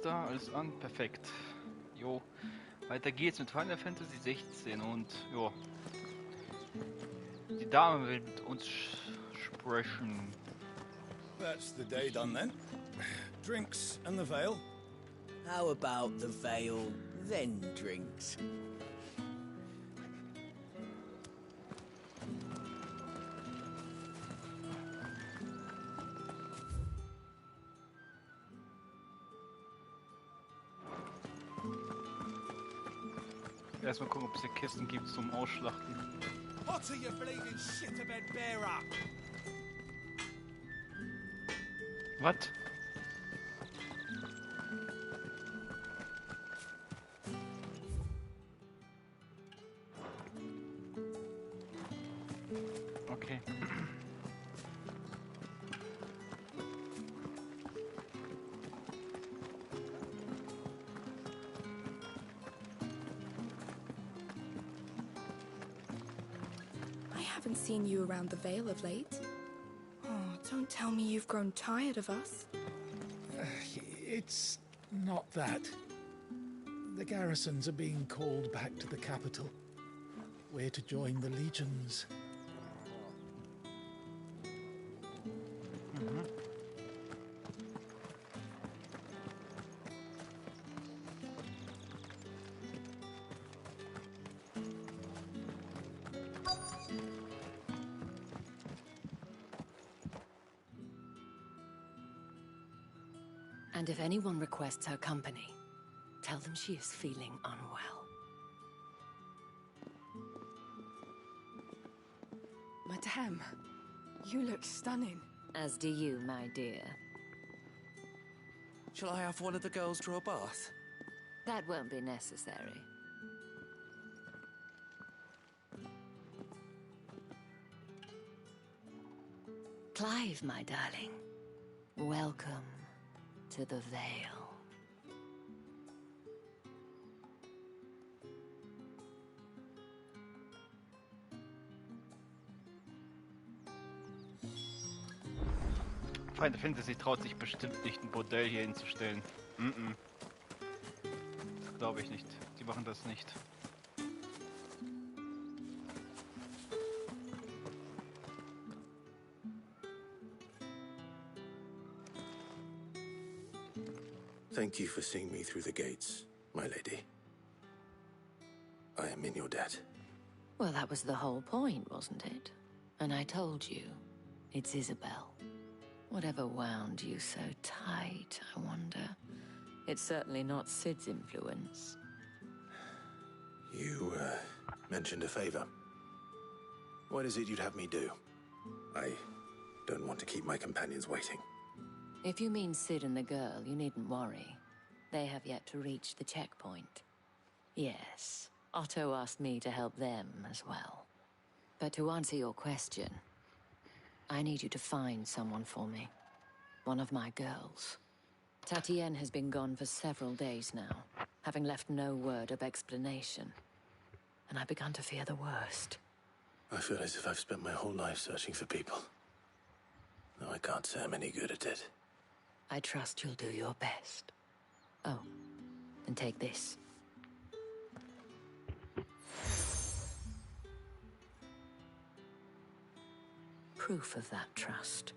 alles da, alles an, perfekt. Jo, weiter geht's mit Final Fantasy 16 und jo, die Dame will mit uns sprechen. That's the day done then. Drinks and the veil. How about the veil, then drinks? Erstmal gucken, ob es hier Kisten gibt zum Ausschlachten. What are you bleeding shit-a-bed bearer? Was? Okay. I haven't seen you around the Vale of late. Oh, don't tell me you've grown tired of us. It's not that. The garrisons are being called back to the capital. We're to join the legions. And if anyone requests her company, tell them she is feeling unwell. Madame, you look stunning. As do you, my dear. Shall I have one of the girls draw a bath? That won't be necessary. Clive, my darling. Welcome to the Vale. Final Fantasy traut sich bestimmt nicht, ein Bordell hier hinzustellen. Das glaube ich nicht. Die machen das nicht. Thank you for seeing me through the gates, my lady. I am in your debt. Well, that was the whole point, wasn't it? And I told you, it's Isabel. Whatever wound you so tight, I wonder. It's certainly not Sid's influence. You, mentioned a favor. What is it you'd have me do? I don't want to keep my companions waiting. If you mean Sid and the girl, you needn't worry. They have yet to reach the checkpoint. Yes, Otto asked me to help them as well. But to answer your question, I need you to find someone for me. One of my girls. Tatienne has been gone for several days now, having left no word of explanation. And I've begun to fear the worst. I feel as if I've spent my whole life searching for people. No, I can't say I'm any good at it. I trust you'll do your best. Oh, and take this. Proof of that trust.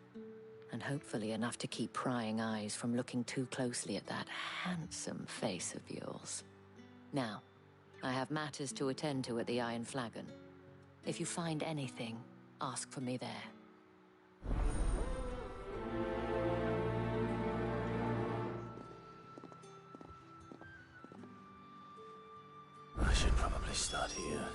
And hopefully enough to keep prying eyes from looking too closely at that handsome face of yours. Now, I have matters to attend to at the Iron Flagon. If you find anything, ask for me there. I should probably start here.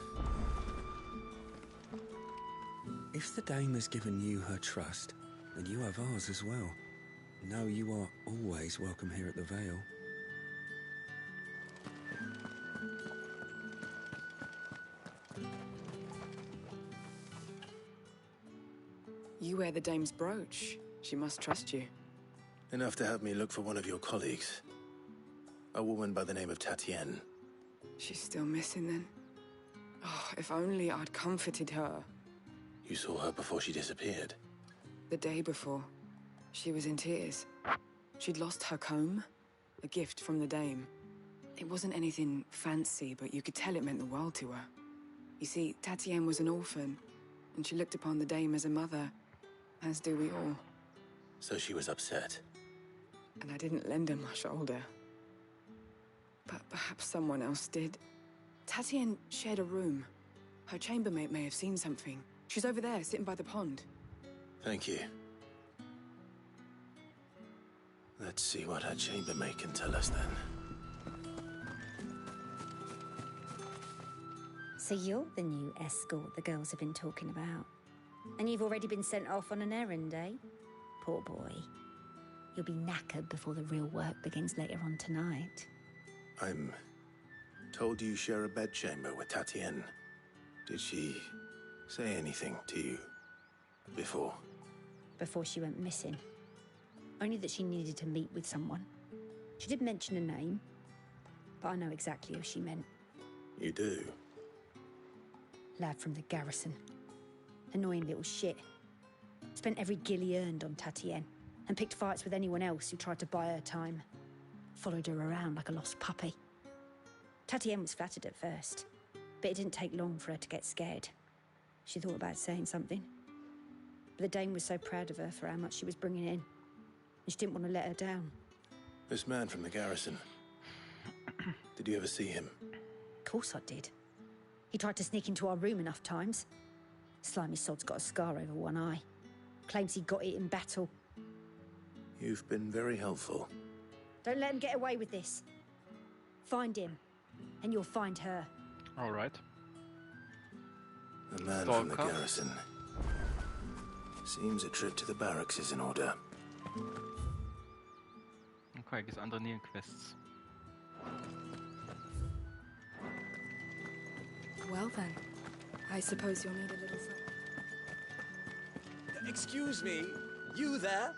If the dame has given you her trust, then you have ours as well. Know you are always welcome here at the Vale. You wear the dame's brooch. She must trust you. Enough to have me look for one of your colleagues. A woman by the name of Tatienne. She's still missing then. Oh, if only I'd comforted her. You saw her before she disappeared. The day before, she was in tears. She'd lost her comb, A gift from the Dame. It wasn't anything fancy, but you could tell it meant the world to her. You see, Tatienne was an orphan, and she looked upon the Dame as a mother, as do we all. So she was upset. And I didn't lend her my shoulder. But perhaps someone else did. Tatienne shared a room. Her chambermaid may have seen something. She's over there, sitting by the pond. Thank you. Let's see what her chambermaid can tell us then. So you're the new escort the girls have been talking about. And you've already been sent off on an errand, eh? Poor boy. You'll be knackered before the real work begins later on tonight. I'm told you share a bedchamber with Tatienne. Did she say anything to you before? Before she went missing. Only that she needed to meet with someone. She did mention a name, but I know exactly who she meant. You do? Lad from the garrison. Annoying little shit. Spent every guil he earned on Tatienne, and picked fights with anyone else who tried to buy her time. Followed her around like a lost puppy. Tatienne was flattered at first, but it didn't take long for her to get scared. She thought about saying something. But the Dame was so proud of her for how much she was bringing in, and she didn't want to let her down. This man from the garrison. Did you ever see him? Of course I did. He tried to sneak into our room enough times. Slimy sod's got a scar over one eye. Claims he got it in battle. You've been very helpful. Don't let him get away with this. Find him, and you'll find her. All right. The man from the garrison. Seems a trip to the barracks is in order. Okay, gibt's andere Nebenquests. Well then, I suppose you'll need a little something. Excuse me, you there?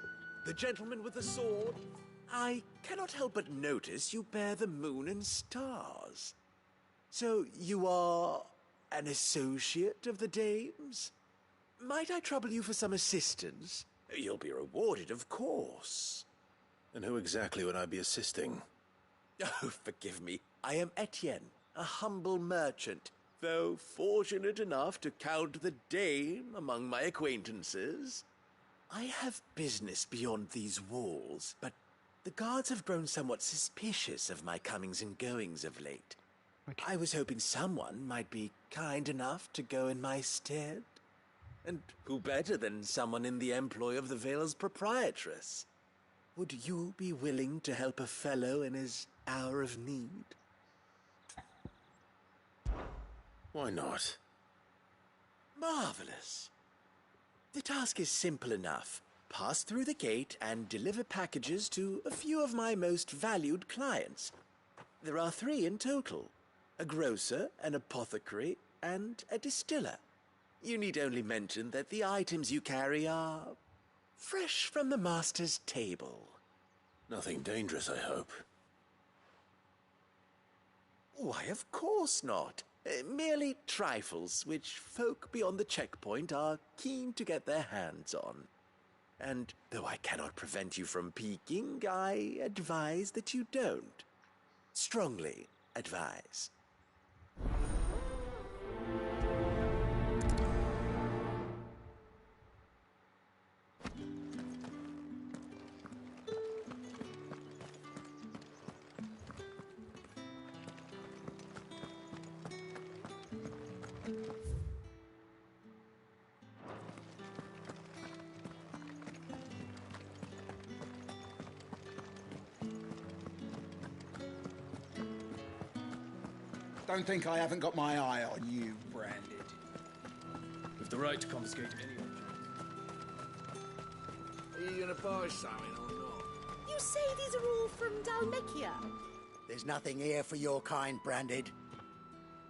The gentleman with the sword? I cannot help but notice you bear the moon and stars. So you are an associate of the Dame's? Might I trouble you for some assistance? You'll be rewarded, of course. And who exactly would I be assisting? Oh, forgive me. I am Etienne, a humble merchant, though fortunate enough to count the Dame among my acquaintances. I have business beyond these walls, but the guards have grown somewhat suspicious of my comings and goings of late. Okay. I was hoping someone might be kind enough to go in my stead. And who better than someone in the employ of the Vale's proprietress? Would you be willing to help a fellow in his hour of need? Why not? Marvelous. The task is simple enough. Pass through the gate and deliver packages to a few of my most valued clients. There are 3 in total. A grocer, an apothecary, and a distiller. You need only mention that the items you carry are fresh from the master's table. Nothing dangerous, I hope. Why, of course not. Merely trifles which folk beyond the checkpoint are keen to get their hands on. And though I cannot prevent you from peeking, I advise that you don't. Strongly advise. Don't think I haven't got my eye on you, Branded. With the right to confiscate any object. Are you gonna buy something or not? You say these are all from Dhalmekia? There's nothing here for your kind, Branded.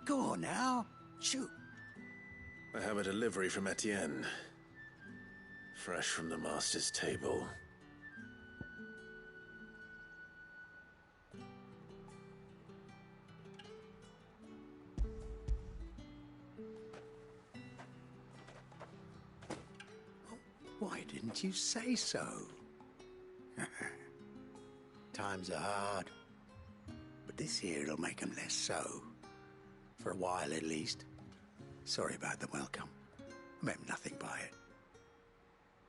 Go on now. Shoot. I have a delivery from Etienne. Fresh from the master's table. Why didn't you say so? times are hard. But this here'll make 'em less so. For a while, at least. Sorry about the welcome. I meant nothing by it.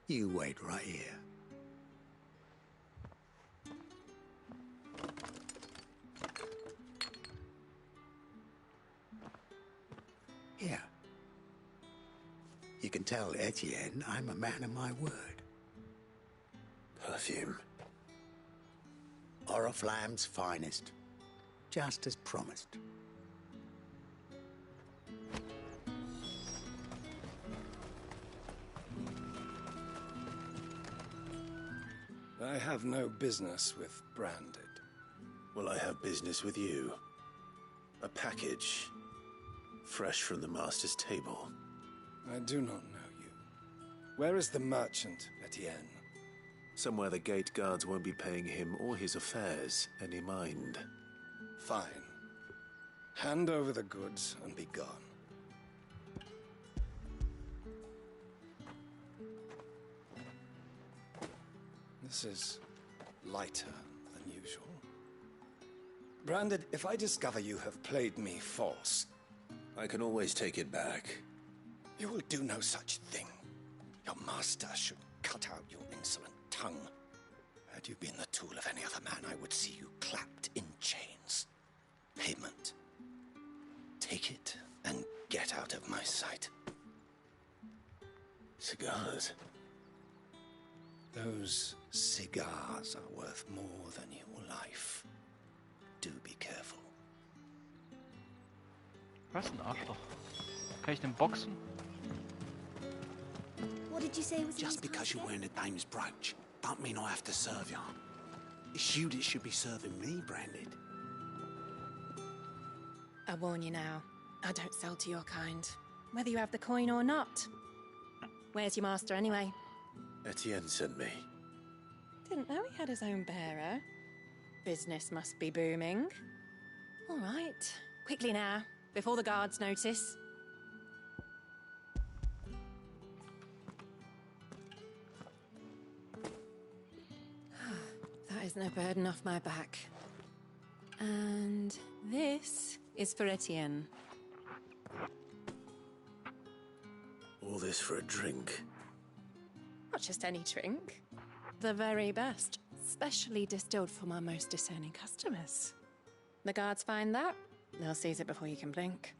You wait right here. Here. You can tell Etienne I'm a man of my word. Perfume. Oriflamme's finest. Just as promised. I have no business with Branded. Well, I have business with you. A package. Fresh from the Master's table. I do not know you. Where is the merchant, Etienne? Somewhere the gate guards won't be paying him or his affairs any mind. Fine. Hand over the goods and be gone. This is lighter than usual. Branded, if I discover you have played me false... I can always take it back. You will do no such thing. Your master should cut out your insolent tongue. Had you been the tool of any other man, I would see you clapped in chains. Payment. Take it and get out of my sight. Cigars? Those cigars are worth more than your life. Do be careful. Was ein Arschloch. Kann ich den boxen? What did you say was Just because you're wearing a dame's brooch, don't mean I have to serve you. It's you that should be serving me, Branded. I warn you now, I don't sell to your kind, whether you have the coin or not. Where's your master, anyway? Etienne sent me. Didn't know he had his own bearer. Business must be booming. All right, quickly now, before the guards notice. That isn't a burden off my back. And this is for Etienne. All this for a drink. Not just any drink. The very best, specially distilled for my most discerning customers. The guards find that, they'll seize it before you can blink.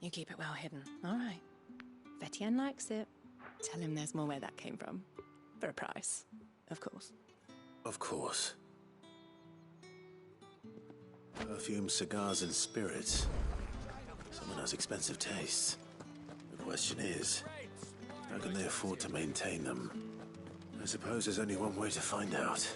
You keep it well hidden, all right? If Etienne likes it, tell him there's more where that came from. For a price, of course. Of course. Perfume, cigars, and spirits. Someone has expensive tastes. The question is, how can they afford to maintain them? I suppose there's only one way to find out.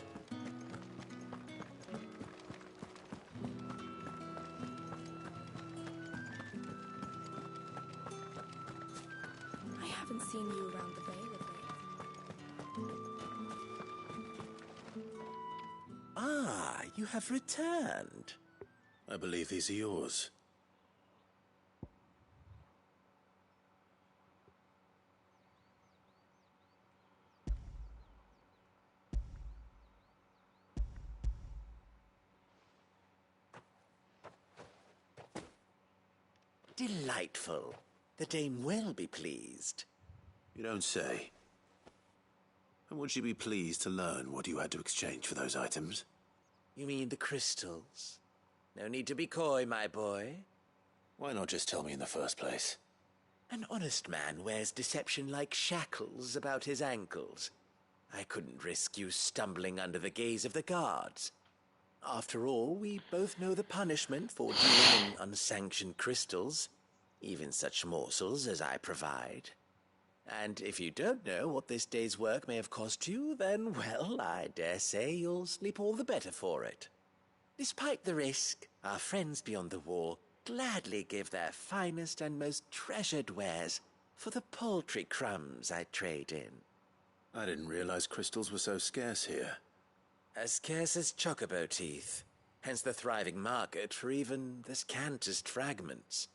I haven't seen you around the Vale of late. Ah, you have returned. I believe these are yours. Delightful. The dame will be pleased. You don't say. And would she be pleased to learn what you had to exchange for those items? You mean the crystals? No need to be coy, my boy. Why not just tell me in the first place? An honest man wears deception like shackles about his ankles. I couldn't risk you stumbling under the gaze of the guards. After all, we both know the punishment for dealing in unsanctioned crystals, even such morsels as I provide. And if you don't know what this day's work may have cost you, then, well, I dare say you'll sleep all the better for it. Despite the risk, our friends beyond the wall gladly give their finest and most treasured wares for the paltry crumbs I trade in. I didn't realize crystals were so scarce here. As scarce as chocobo teeth, hence the thriving market for even the scantest fragments.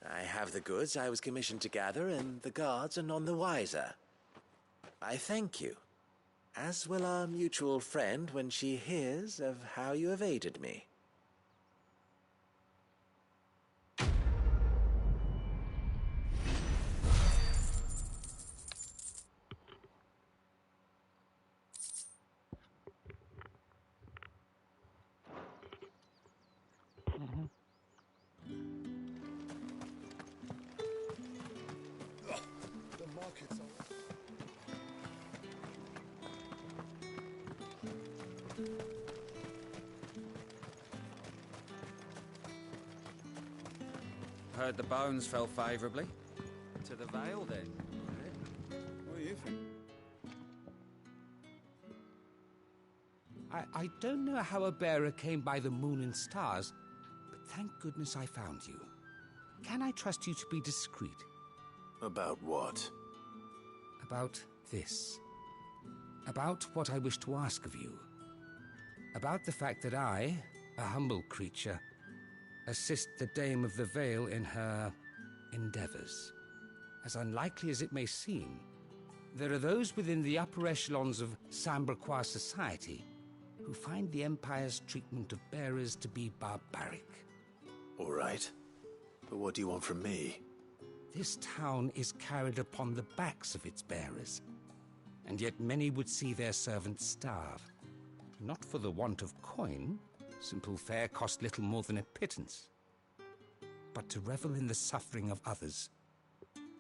I have the goods I was commissioned to gather, and the guards are none the wiser. I thank you, as will our mutual friend when she hears of how you have aided me. Heard the bones fell favourably. To the Vale, then. What do you think? I don't know how a bearer came by the moon and stars, but thank goodness I found you. Can I trust you to be discreet? About what? About this. About what I wish to ask of you. About the fact that I, a humble creature, assist the Dame of the Vale in her endeavors. As unlikely as it may seem, there are those within the upper echelons of Samberquois society who find the Empire's treatment of bearers to be barbaric. All right. But what do you want from me? This town is carried upon the backs of its bearers, and yet many would see their servants starve. Not for the want of coin. Simple fare cost little more than a pittance. But to revel in the suffering of others,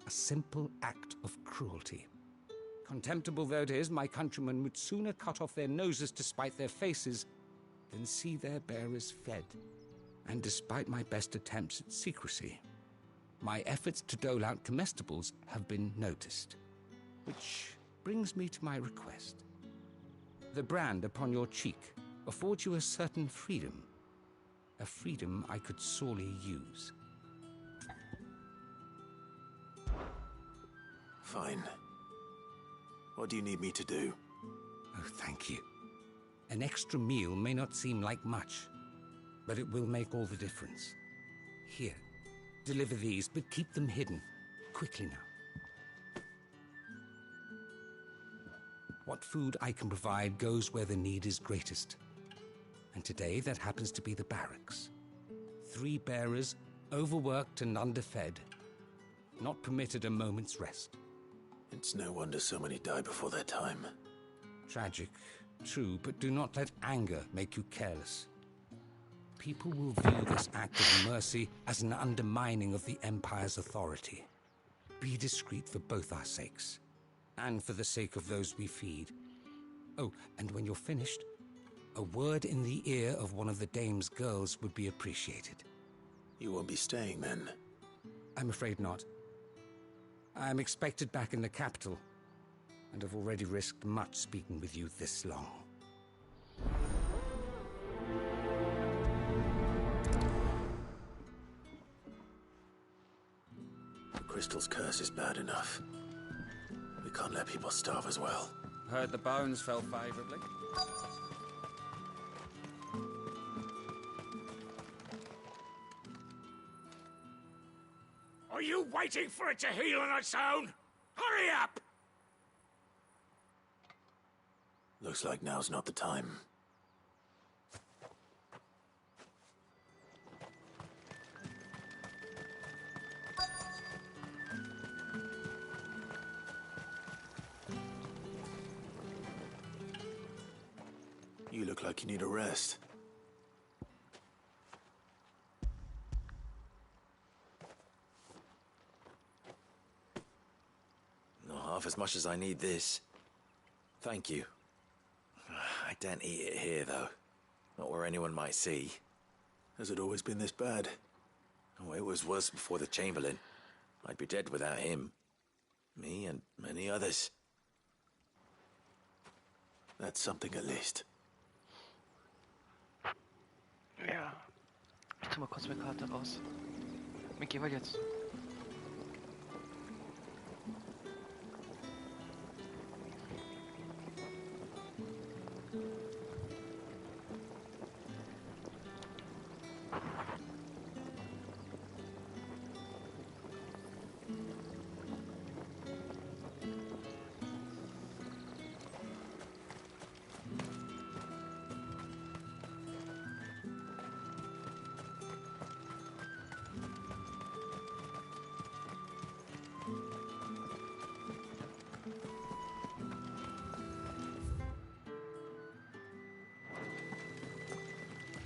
a simple act of cruelty. Contemptible though it is, my countrymen would sooner cut off their noses to spite their faces than see their bearers fed. And despite my best attempts at secrecy, my efforts to dole out comestibles have been noticed. Which brings me to my request. The brand upon your cheek affords you a certain freedom. A freedom I could sorely use. Fine. What do you need me to do? Oh, thank you. An extra meal may not seem like much, but it will make all the difference. Here, deliver these, but keep them hidden. Quickly now. What food I can provide goes where the need is greatest. And today that happens to be the barracks. 3 bearers, overworked and underfed, not permitted a moment's rest. It's no wonder so many die before their time. Tragic, true, but do not let anger make you careless. People will view this act of mercy as an undermining of the Empire's authority. Be discreet for both our sakes, and for the sake of those we feed. Oh, and when you're finished, a word in the ear of one of the Dame's girls would be appreciated. You won't be staying, then? I'm afraid not. I'm expected back in the capital, and have already risked much speaking with you this long. The Crystal's curse is bad enough. We can't let people starve as well. Heard the bones fell favourably. Are you waiting for it to heal on its own? Hurry up! Looks like now's not the time. You look like you need a rest. Not half as much as I need this. Thank you. I daren't eat it here, though. Not where anyone might see. Has it always been this bad? Oh, it was worse before the Chamberlain. I'd be dead without him. Me and many others. That's something at least. Ja. Ich tu mal kurz meine Karte raus. Mickey, weil jetzt.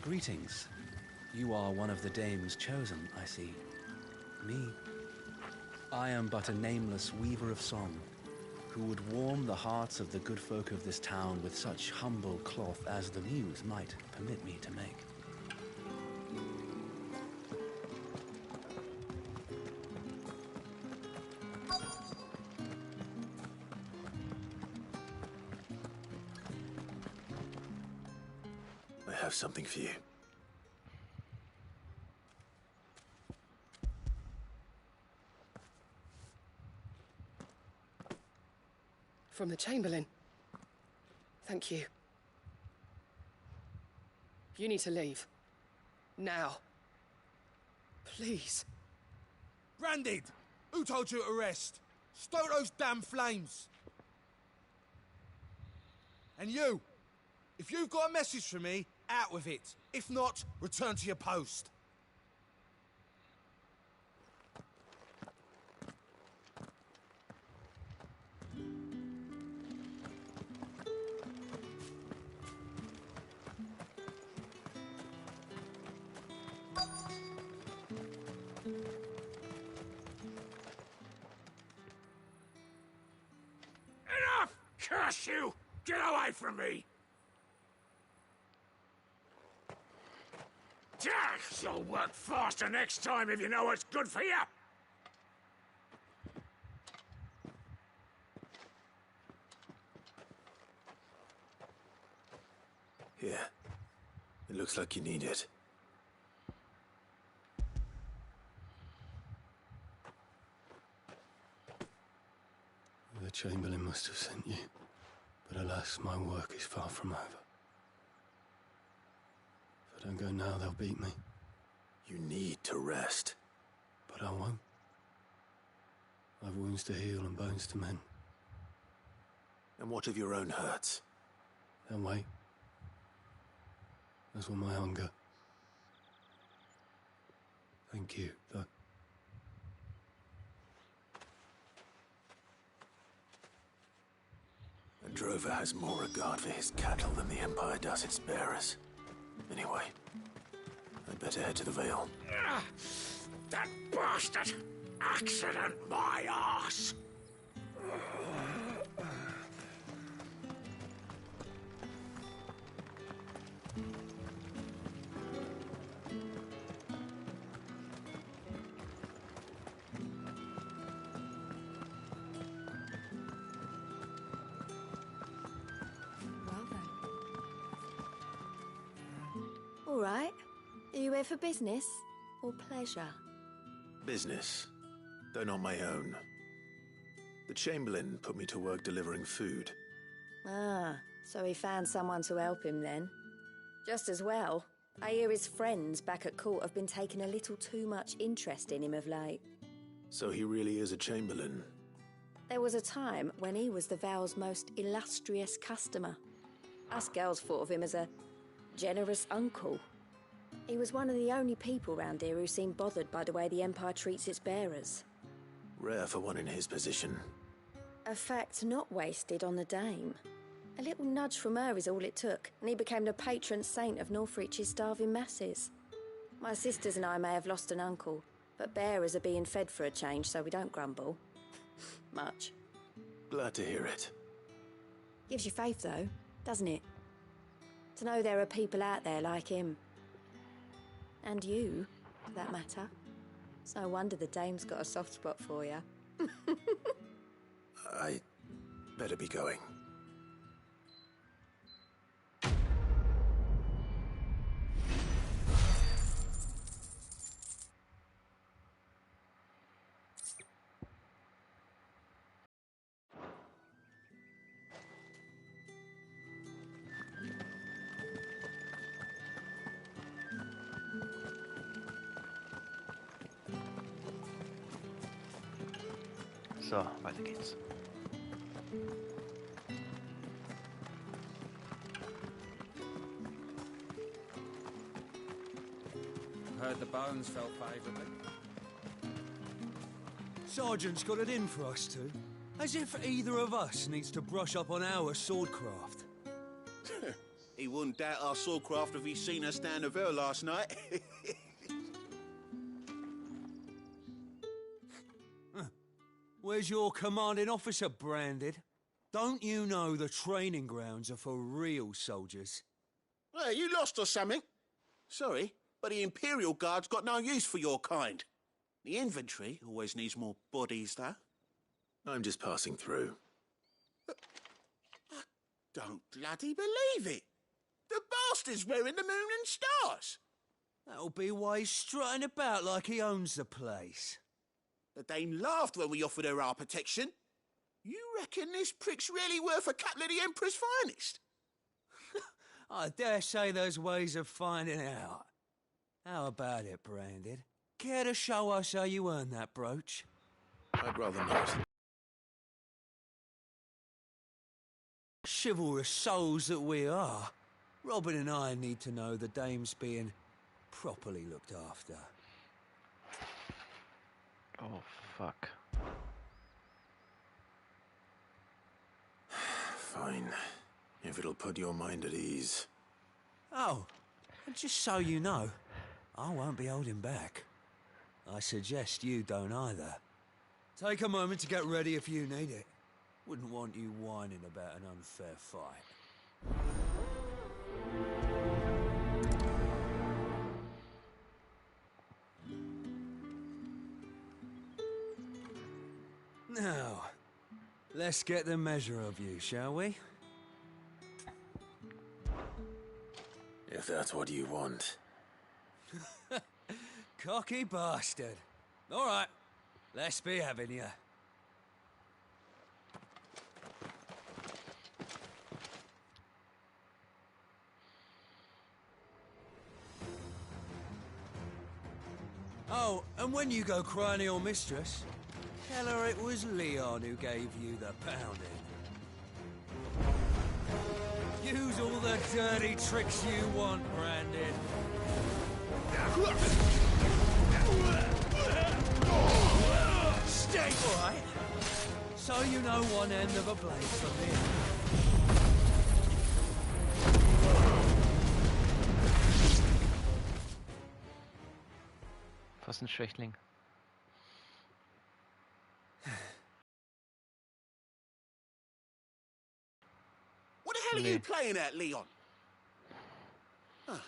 Greetings. You are one of the dames chosen, I see. Me? I am but a nameless weaver of song, who would warm the hearts of the good folk of this town with such humble cloth as the muse might permit me to make. I have something for you. From the Chamberlain. Thank you. You need to leave. Now. Please. Branded! Who told you to rest? Stoke those damn flames! And you! If you've got a message for me, out with it. If not, return to your post. Enough! Curse you! Get away from me! You'll work faster next time if you know what's good for you! Here. It looks like you need it. The Chamberlain must have sent you, but alas, my work is far from over. If I don't go now, they'll beat me. You need to rest. But I won't. I've wounds to heal and bones to mend. And what of your own hurts? They'll wait. As will my hunger. Thank you, though. A drover has more regard for his cattle than the Empire does its bearers. Anyway, I'd better head to the Vale. That bastard! Accident my arse! All right. Are you here for business or pleasure? Business, though not my own. The Chamberlain put me to work delivering food. Ah, so he found someone to help him then. Just as well. I hear his friends back at court have been taking a little too much interest in him of late. So he really is a Chamberlain. There was a time when he was the Vale's most illustrious customer. Us girls thought of him as a generous uncle. He was one of the only people round here who seemed bothered by the way the Empire treats its bearers. Rare for one in his position. A fact not wasted on the dame. A little nudge from her is all it took, and he became the patron saint of Northreach's starving masses. My sisters and I may have lost an uncle, but bearers are being fed for a change, so we don't grumble. Much. Glad to hear it. Gives you faith, though, doesn't it? To know there are people out there like him. And you, for that matter. It's no wonder the dame's got a soft spot for you. I better be going. So, weiter geht's. Heard the bones fell favourably. Sergeant's got it in for us two. As if either of us needs to brush up on our swordcraft. He wouldn't doubt our swordcraft if he'd seen us down the Vale last night. Where's your commanding officer branded? Don't you know the training grounds are for real soldiers? Hey, you lost or something? Sorry, but the Imperial Guard's got no use for your kind. The infantry always needs more bodies, though. I'm just passing through. I don't bloody believe it. The bastard's wearing the moon and stars. That'll be why he's strutting about like he owns the place. The Dame laughed when we offered her our protection. You reckon this prick's really worth a couple of the Emperor's finest? I dare say there's ways of finding out. How about it, Branded? Care to show us how you earned that brooch? I'd rather not. Chivalrous souls that we are, Robin and I need to know the Dame's being properly looked after. Oh, fuck. Fine. If it'll put your mind at ease. Oh, and just so you know, I won't be holding back. I suggest you don't either. Take a moment to get ready if you need it. Wouldn't want you whining about an unfair fight. Now, let's get the measure of you, shall we? If that's what you want. Cocky bastard. All right, let's be having you. Oh, and when you go crying to your mistress, tell her it was Leon who gave you the pounding. Use all the dirty tricks you want, Brandon. Stay right, so you know one end of a blade from the other. Was ein Schwächling. What the hell are you playing at, Leon? Ah,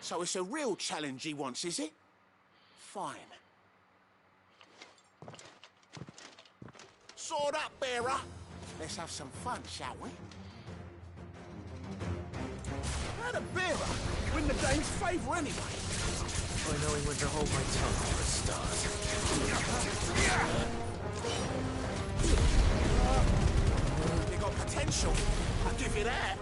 so it's a real challenge he wants, is it? Fine. Sword up, bearer. Let's have some fun, shall we? How the bearer win the Dame's favour anyway? I know he went to hold my tongue for a start. You got potential. I'll give you that.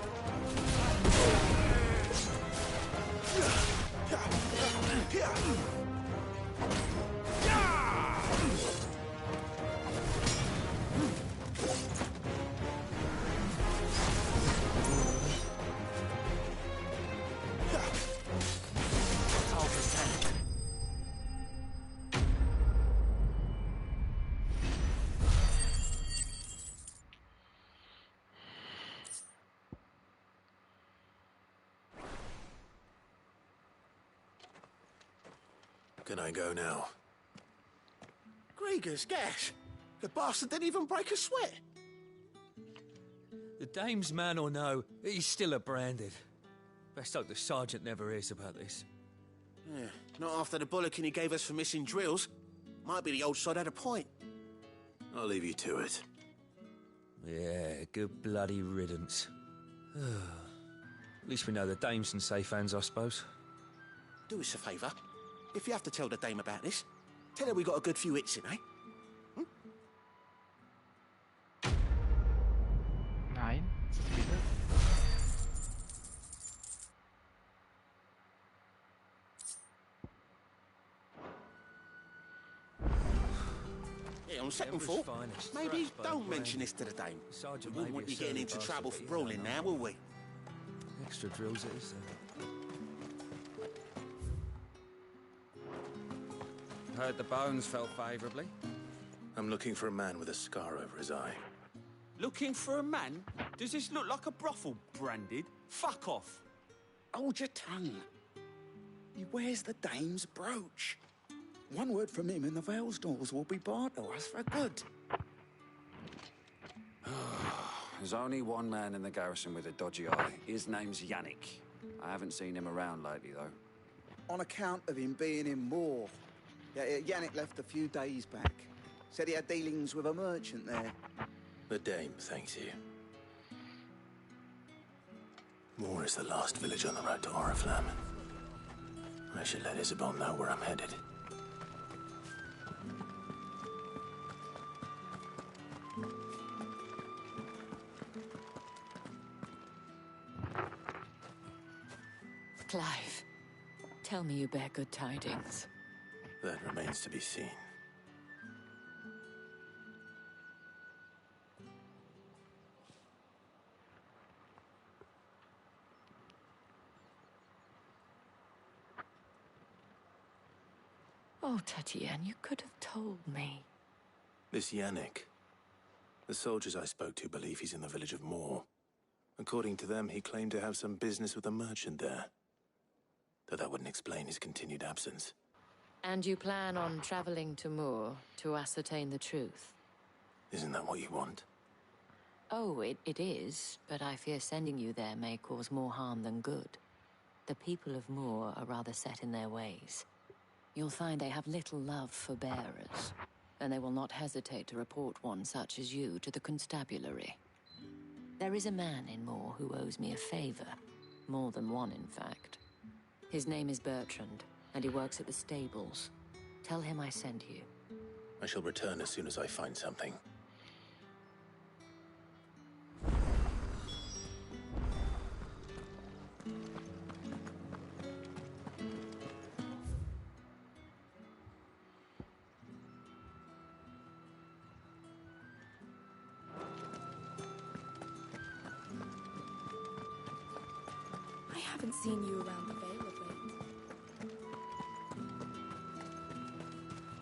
Can I go now? Grieger's gas. The bastard didn't even break a sweat. The Dame's man or no, he's still a Branded. Best hope the Sergeant never hears about this. Yeah, not after the bullocking he gave us for missing drills. Might be the old sod had a point. I'll leave you to it. Yeah, good bloody riddance. At least we know the Dame's in safe hands, I suppose. Do us a favour. If you have to tell the Dame about this, tell her we got a good few hits in, eh? Nein, ist das wieder? Yeah, on second thought, maybe don't mention this to the Dame. We wouldn't want you getting into trouble for brawling now, will we? Extra drills it is, then. Heard the bones fell favourably. I'm looking for a man with a scar over his eye. Looking for a man? Does this look like a brothel, Branded? Fuck off! Hold your tongue. He wears the dame's brooch. One word from him and the Vale's doors will be barred to us for good. There's only one man in the garrison with a dodgy eye. His name's Yannick. I haven't seen him around lately, though. On account of him being in Moor. Yeah, Yannick left a few days back. Said he had dealings with a merchant there. The dame thanks you. Moor is the last village on the road to Oriflamme. I should let Isabel know where I'm headed. Clive, tell me you bear good tidings. That remains to be seen. Oh, Tatienne, you could have told me. This Yannick. The soldiers I spoke to believe he's in the village of Moor. According to them, he claimed to have some business with a merchant there. Though that wouldn't explain his continued absence. And you plan on traveling to Moor to ascertain the truth? Isn't that what you want? Oh, it is, but I fear sending you there may cause more harm than good. The people of Moor are rather set in their ways. You'll find they have little love for bearers, and they will not hesitate to report one such as you to the constabulary. There is a man in Moor who owes me a favor. More than one, in fact. His name is Bertrand, and he works at the stables. Tell him I sent you. I shall return as soon as I find something. I haven't seen you around the Vale of late.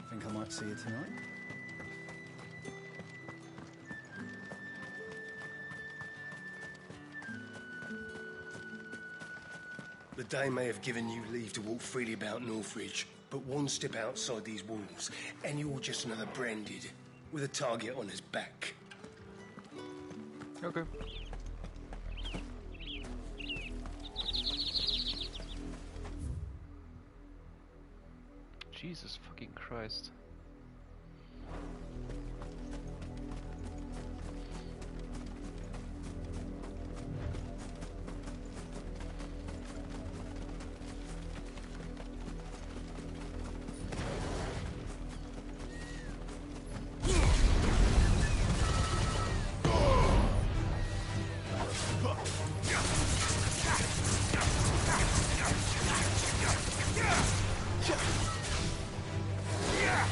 Think I might see you tonight? The Dame may have given you leave to walk freely about Northridge, but one step outside these walls, and you're just another branded, with a target on his back. Okay. Jesus fucking Christ. Yeah!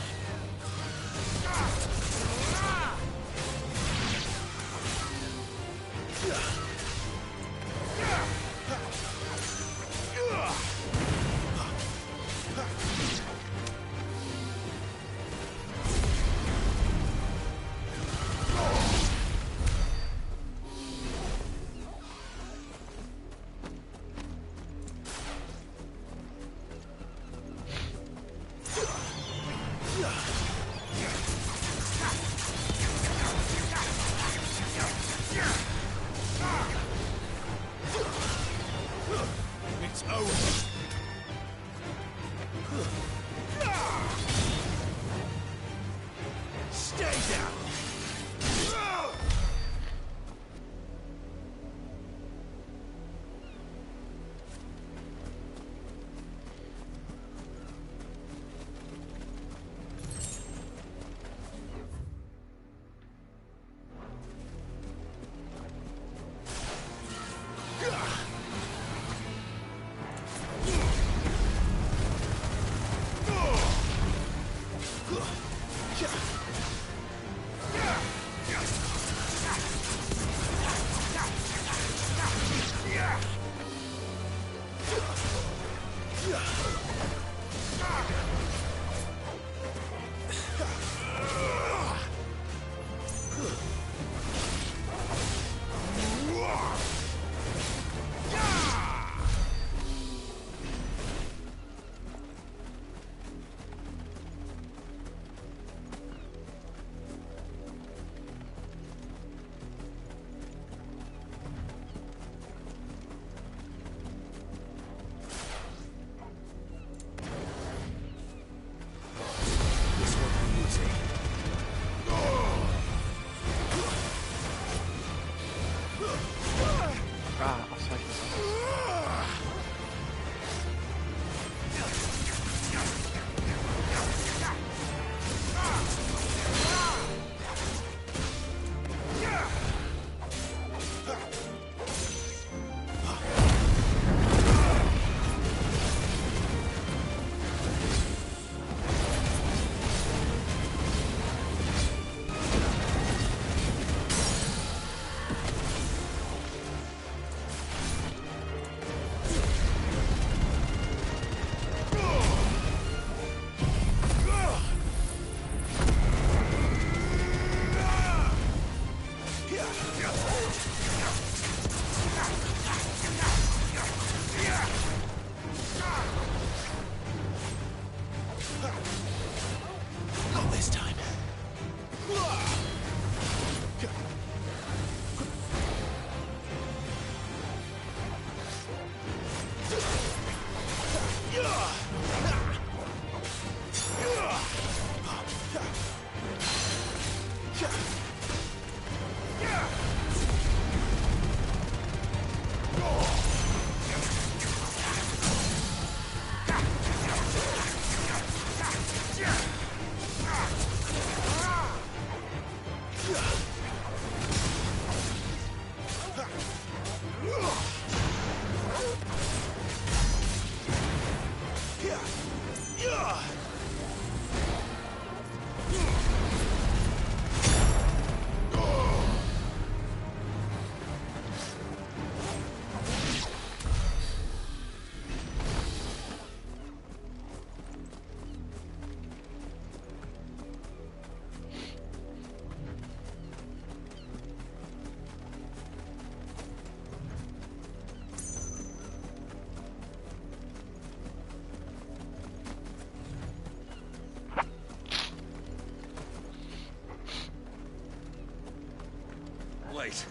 Wait,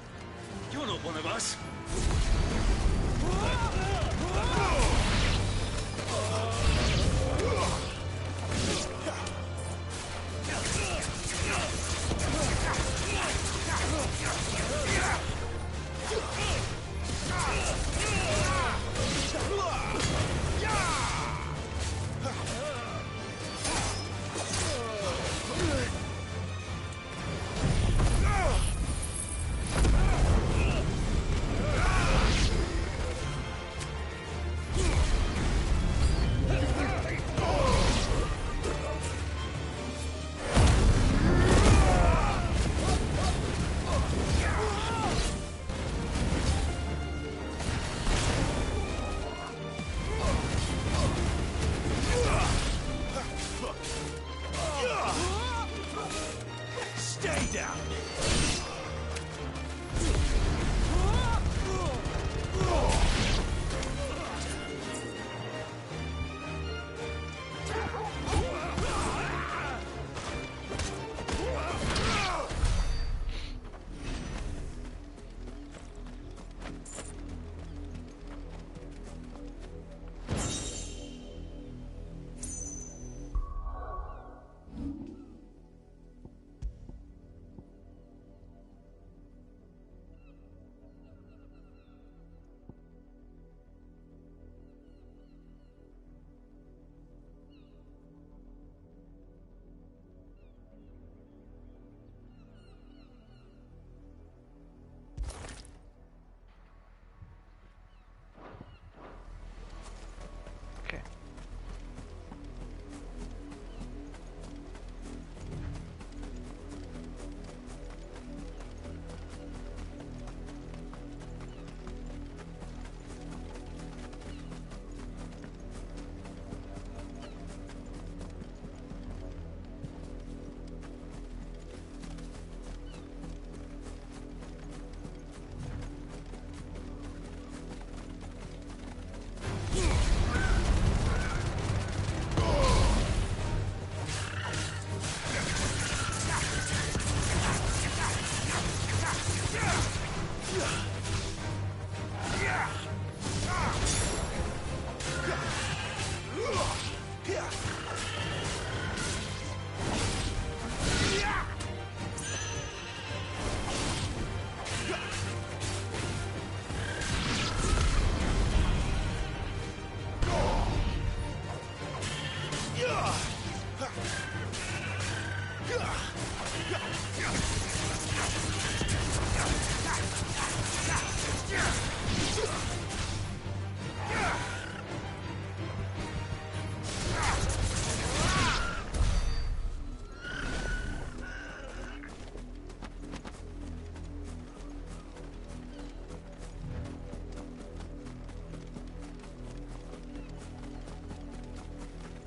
you're not one of us. Stay down!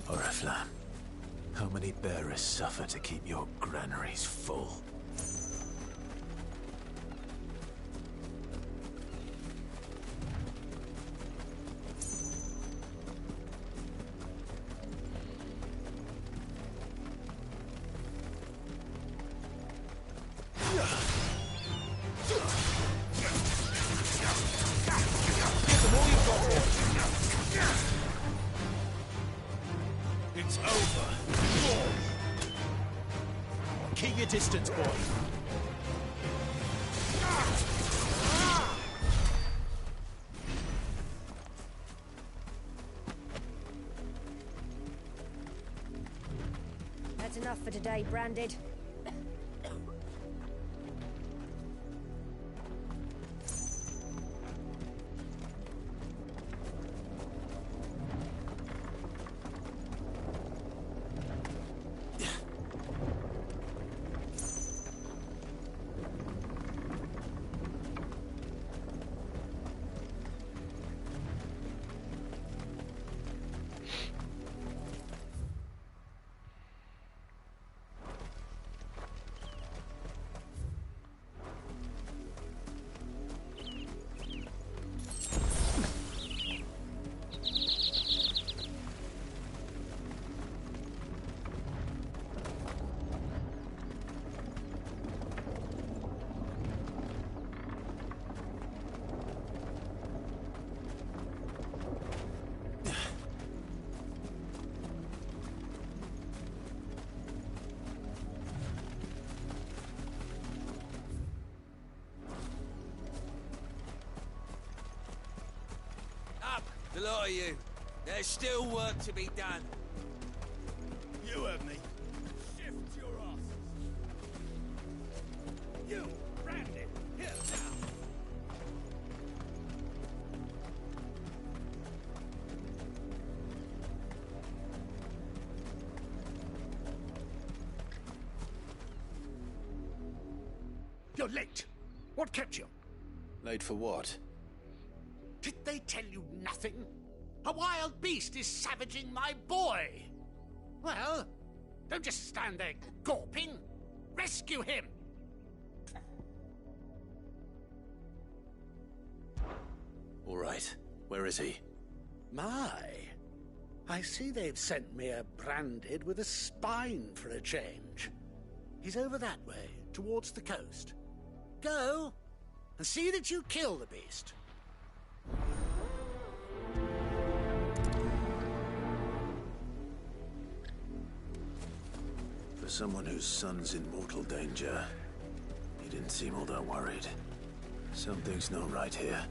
Oriflamme, how many bearers suffer to keep your granaries full? It's over. Keep your distance, boy. That's enough for today, Branded. The lot of you. There's still work to be done. You heard me. Shift your asses. You, Randy, here now. You're late. What kept you? Late for what? Did they tell you nothing? A wild beast is savaging my boy. Well, don't just stand there gawping. Rescue him. All right. Where is he? My. I see they've sent me a branded with a spine for a change. He's over that way, towards the coast. Go, and see that you kill the beast. For someone whose son's in mortal danger, he didn't seem all that worried. Something's not right here.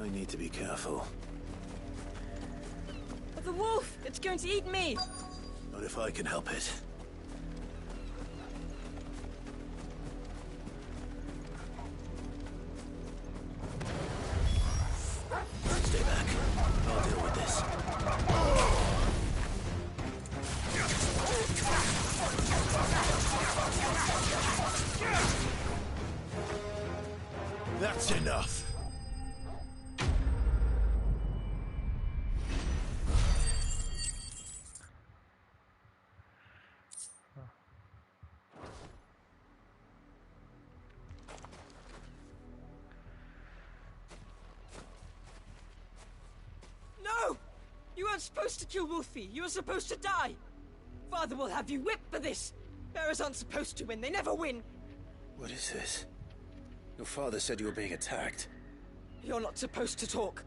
I need to be careful. The wolf! It's going to eat me! Not if I can help it. Stay back. I'll deal with this. That's enough. No! You weren't supposed to kill Wolfie. You were supposed to die. Father will have you whipped for this. Bearers aren't supposed to win. They never win. What is this? Your father said you were being attacked. You're not supposed to talk.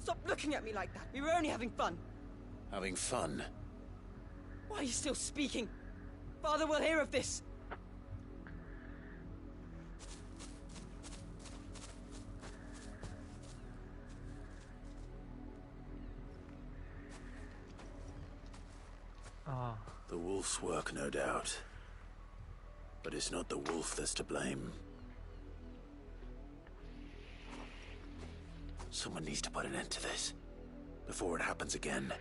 Stop looking at me like that. We were only having fun. Having fun? Why are you still speaking? Father will hear of this. The wolf's work, no doubt. But it's not the wolf that's to blame. Someone needs to put an end to this before it happens again.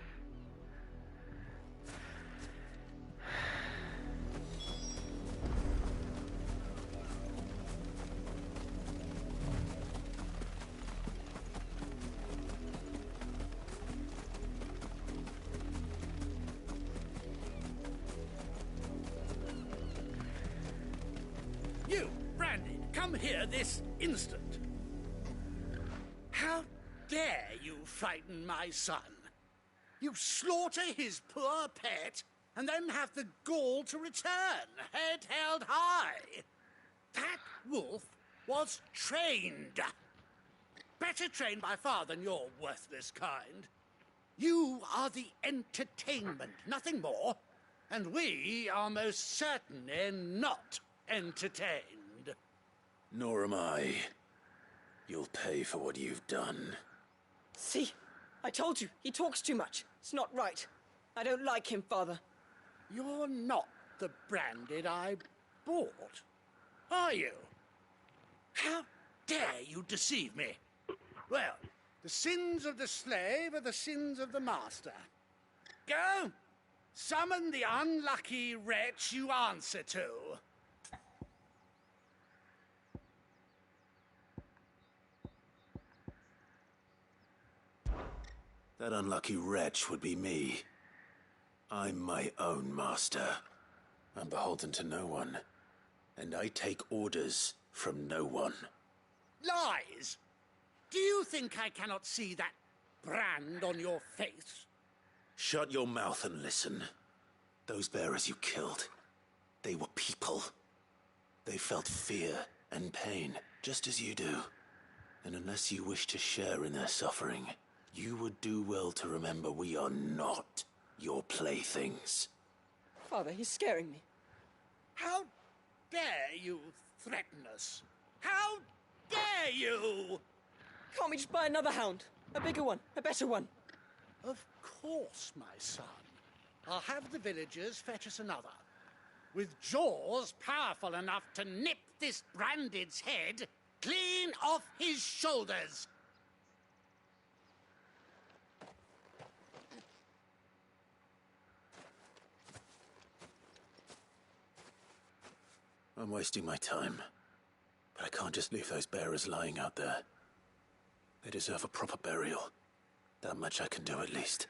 You, Brandy, come here this instant. How dare you frighten my son? You slaughter his poor pet, and then have the gall to return, head held high. That wolf was trained. Better trained by far than your worthless kind. You are the entertainment, nothing more. And we are most certainly not entertained. Nor am I. You'll pay for what you've done. See? I told you. He talks too much. It's not right. I don't like him, Father. You're not the Branded I bought, are you? How dare you deceive me? Well, the sins of the slave are the sins of the master. Go! Summon the unlucky wretch you answer to. That unlucky wretch would be me. I'm my own master. I'm beholden to no one. And I take orders from no one. Lies! Do you think I cannot see that brand on your face? Shut your mouth and listen. Those bearers you killed, they were people. They felt fear and pain, just as you do. And unless you wish to share in their suffering, you would do well to remember we are not your playthings. Father, he's scaring me. How dare you threaten us? How dare you? Can't we just buy another hound? A bigger one, a better one. Of course, my son. I'll have the villagers fetch us another. With jaws powerful enough to nip this Branded's head clean off his shoulders. I'm wasting my time. But I can't just leave those bearers lying out there. They deserve a proper burial. That much I can do at least.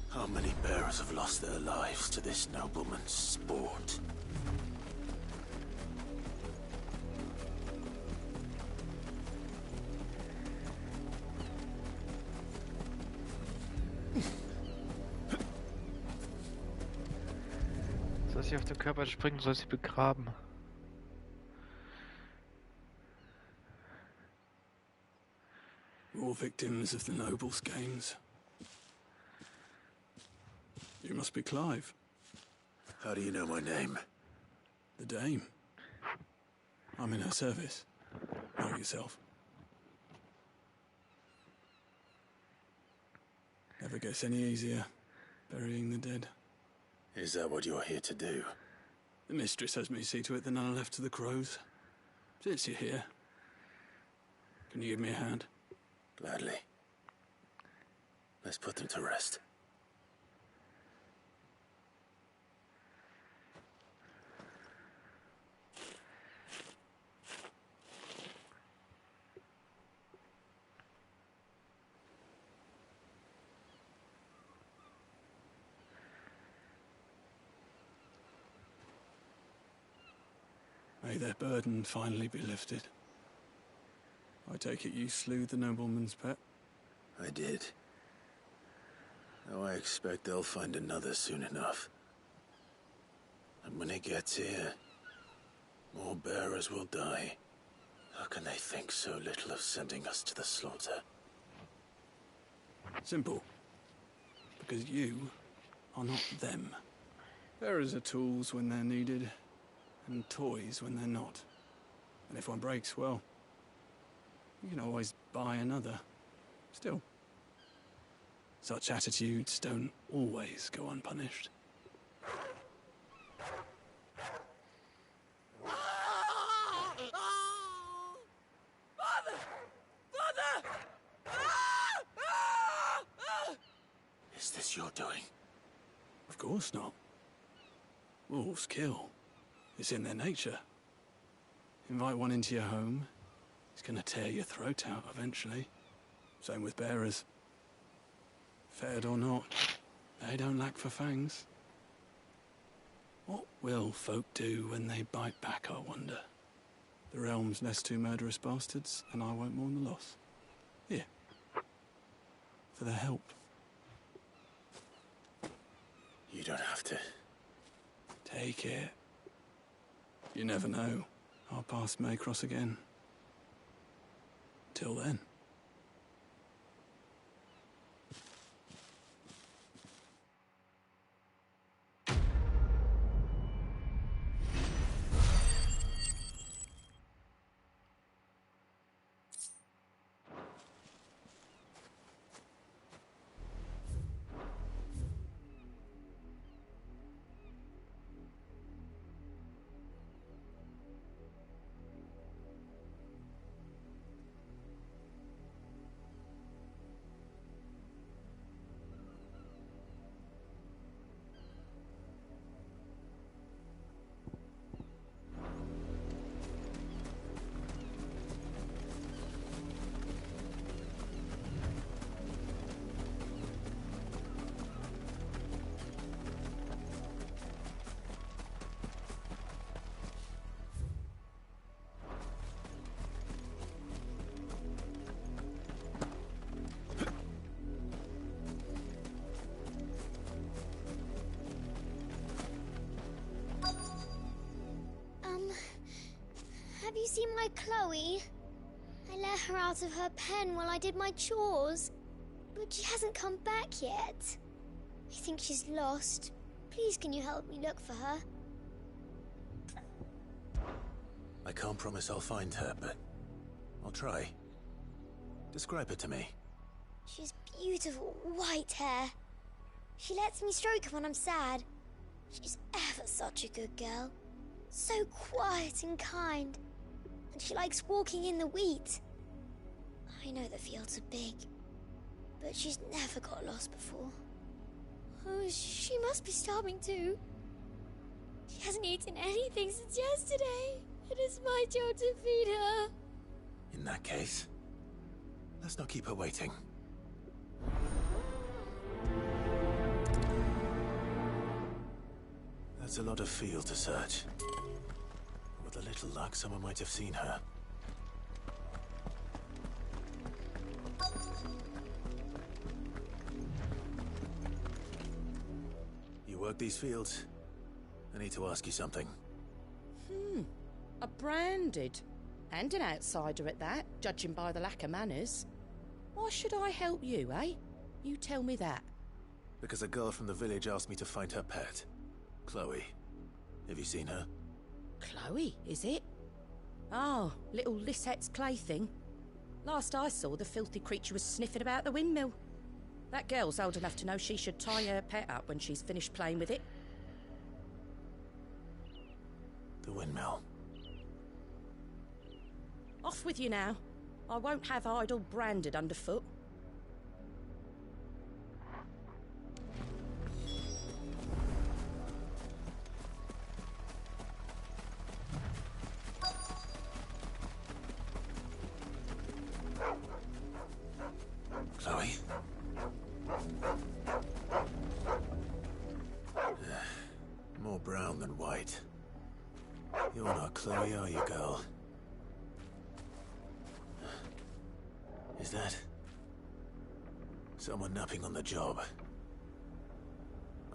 How many bearers have lost their lives to this nobleman's sport? Soll sie auf den Körper springen, soll sie begraben. All victims of the nobles' games. You must be Clive. How do you know my name? The Dame. I'm in her service. Like yourself. Never gets any easier, burying the dead. Is that what you're here to do? The mistress has me see to it that none are left to the crows. Since you're here, can you give me a hand? Gladly. Let's put them to rest. May their burden finally be lifted. I take it you slew the nobleman's pet? I did. Now I expect they'll find another soon enough. And when it gets here, more bearers will die. How can they think so little of sending us to the slaughter? Simple. Because you are not them. Bearers are tools when they're needed, and toys when they're not. And if one breaks, well, you can always buy another. Still, such attitudes don't always go unpunished. Father! Father! Is this your doing? Of course not. Wolves kill. It's in their nature. Invite one into your home, he's gonna tear your throat out eventually. Same with bearers. Fed or not, they don't lack for fangs. What will folk do when they bite back, I wonder? The realm's less two murderous bastards, and I won't mourn the loss. Here. For their help. You don't have to. Take it. You never know. Our paths may cross again. Till then. Have you seen my Chloe? I let her out of her pen while I did my chores, but she hasn't come back yet. I think she's lost. Please, can you help me look for her? I can't promise I'll find her, but I'll try. Describe her to me. She's beautiful white hair. She lets me stroke her when I'm sad. She's ever such a good girl. So quiet and kind. And she likes walking in the wheat. I know the fields are big, but she's never got lost before. Oh, she must be starving too. She hasn't eaten anything since yesterday. It is my job to feed her. In that case, let's not keep her waiting. That's a lot of field to search. With a little luck, someone might have seen her. You work these fields? I need to ask you something. A branded. And an outsider at that, judging by the lack of manners. Why should I help you, eh? You tell me that. Because a girl from the village asked me to find her pet. Chloe. Have you seen her? Chloe, is it? Oh, little Lisette's plaything. Last I saw, the filthy creature was sniffing about the windmill. That girl's old enough to know she should tie her pet up when she's finished playing with it. The windmill. Off with you now. I won't have idle branded underfoot. Chloe? More brown than white. You're not Chloe, are you, girl? Is that someone napping on the job?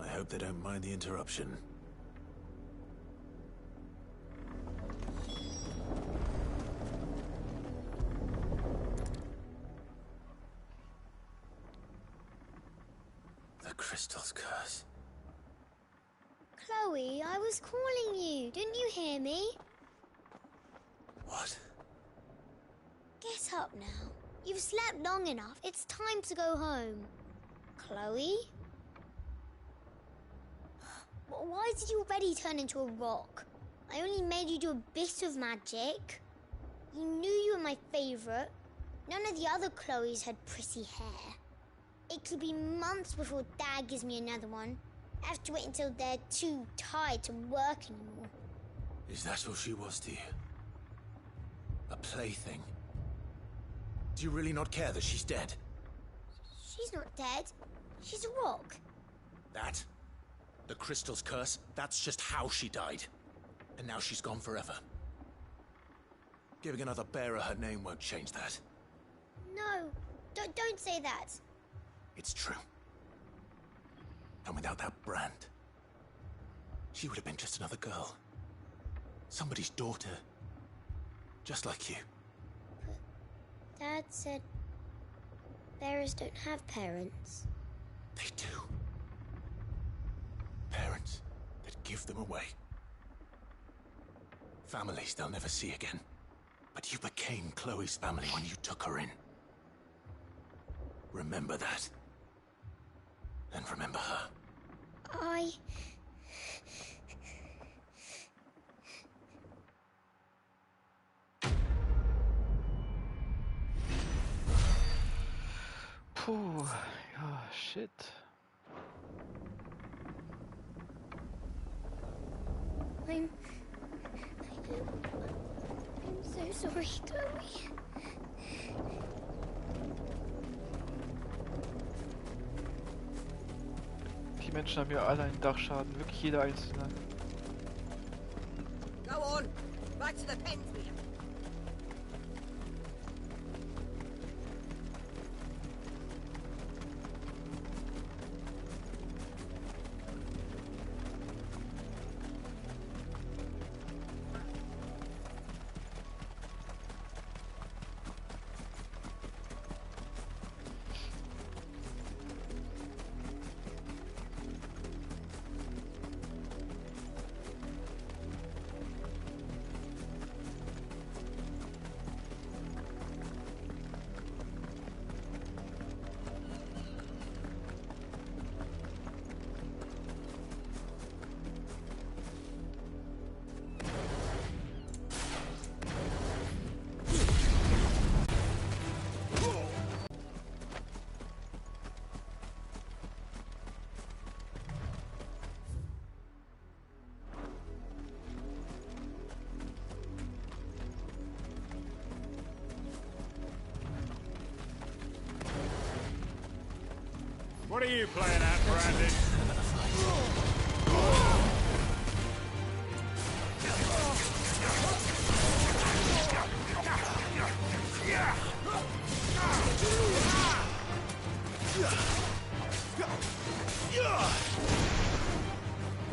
I hope they don't mind the interruption. The crystal's curse. Chloe, I was calling you. Didn't you hear me? What? Get up now. You've slept long enough. It's time to go home. Chloe? Why did you already turn into a rock? I only made you do a bit of magic. You knew you were my favourite. None of the other Chloes had pretty hair. It could be months before Dad gives me another one. I have to wait until they're too tired to work anymore. Is that all she was to you? A plaything? Do you really not care that she's dead? She's not dead. She's a rock. That? The crystal's curse? That's just how she died. And now she's gone forever. Giving another bearer her name won't change that. No, don't say that. It's true. And without that brand, she would have been just another girl. Somebody's daughter. Just like you. Dad said bearers don't have parents. They do. Parents that give them away. Families they'll never see again. But you became Chloe's family when you took her in. Remember that. And remember her. Puh, ja, shit. I'm so sorry, Chloe. Die Menschen haben ja alle einen Dachschaden, wirklich jeder einzelne. Go on, back to the pens with you. What are you playing at, Brandon?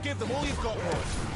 Give them all you've got, boys.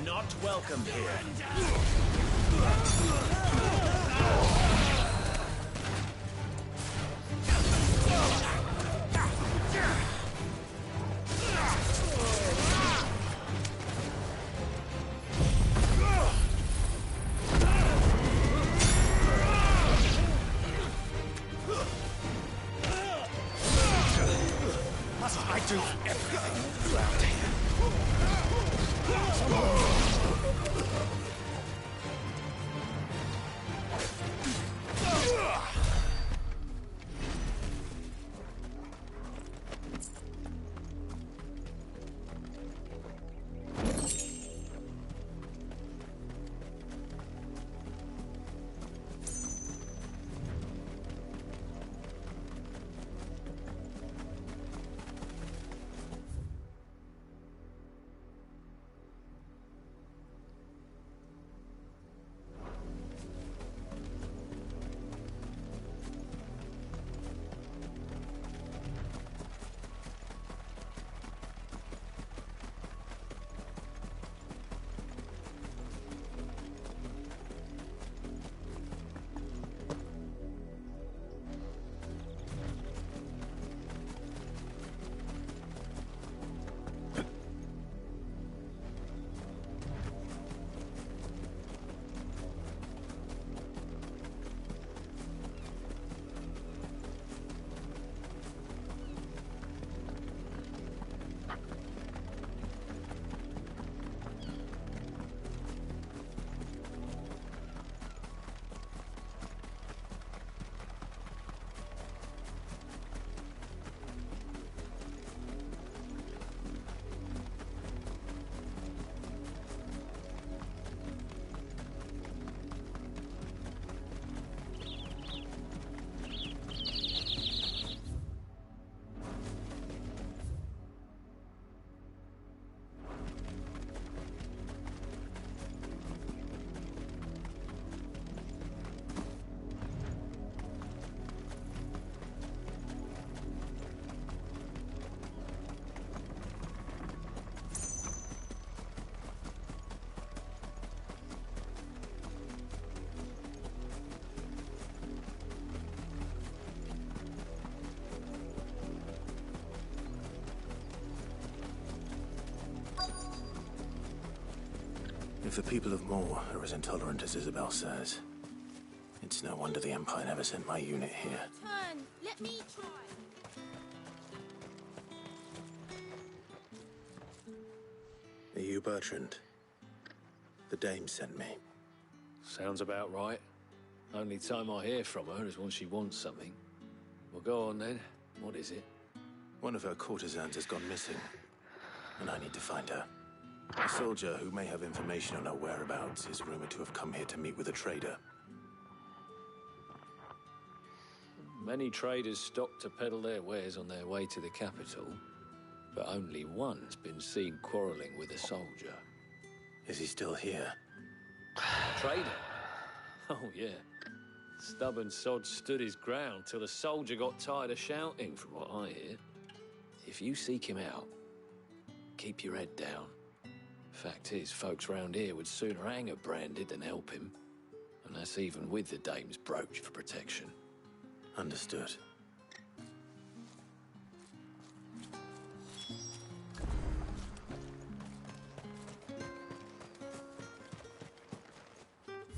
Not welcome here. If the people of Moor are as intolerant as Isabel says, it's no wonder the Empire never sent my unit here. Turn. Let me try. Are you Bertrand? The dame sent me. Sounds about right. Only time I hear from her is when she wants something. Well, go on then. What is it? One of her courtesans has gone missing, and I need to find her. A soldier who may have information on her whereabouts is rumored to have come here to meet with a trader. Many traders stop to peddle their wares on their way to the capital, but only one's been seen quarrelling with a soldier. Is he still here? Trader? Oh, yeah. Stubborn sod stood his ground till the soldier got tired of shouting, from what I hear. If you seek him out, keep your head down. Fact is, folks round here would sooner hang a branded than help him. And that's even with the dame's brooch for protection. Understood.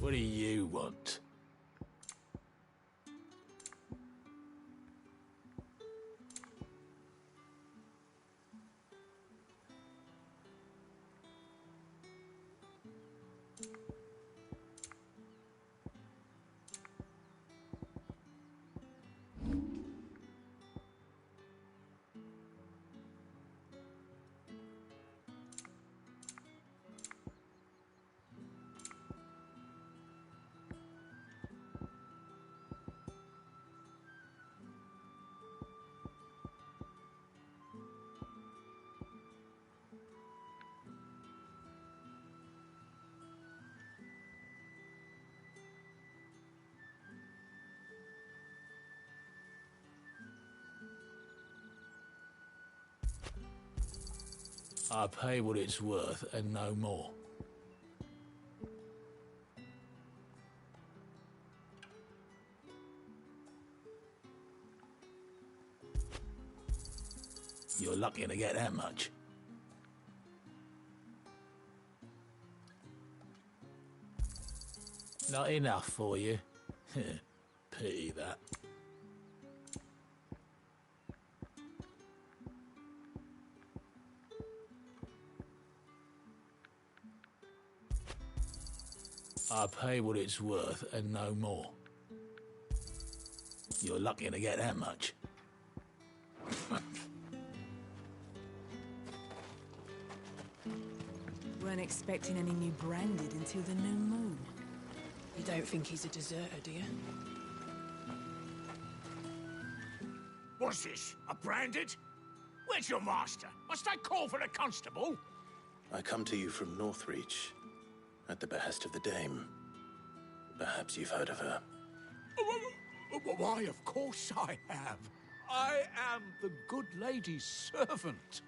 What do you want? I pay what it's worth and no more. You're lucky to get that much. Not enough for you? Pity that. I pay what it's worth and no more. You're lucky to get that much. Weren't expecting any new branded until the new moon. You don't think he's a deserter, do you? What's this? A branded? Where's your master? Must I call for a constable? I come to you from Northreach, at the behest of the dame. Perhaps you've heard of her. Why, of course I have. I am the good lady's servant.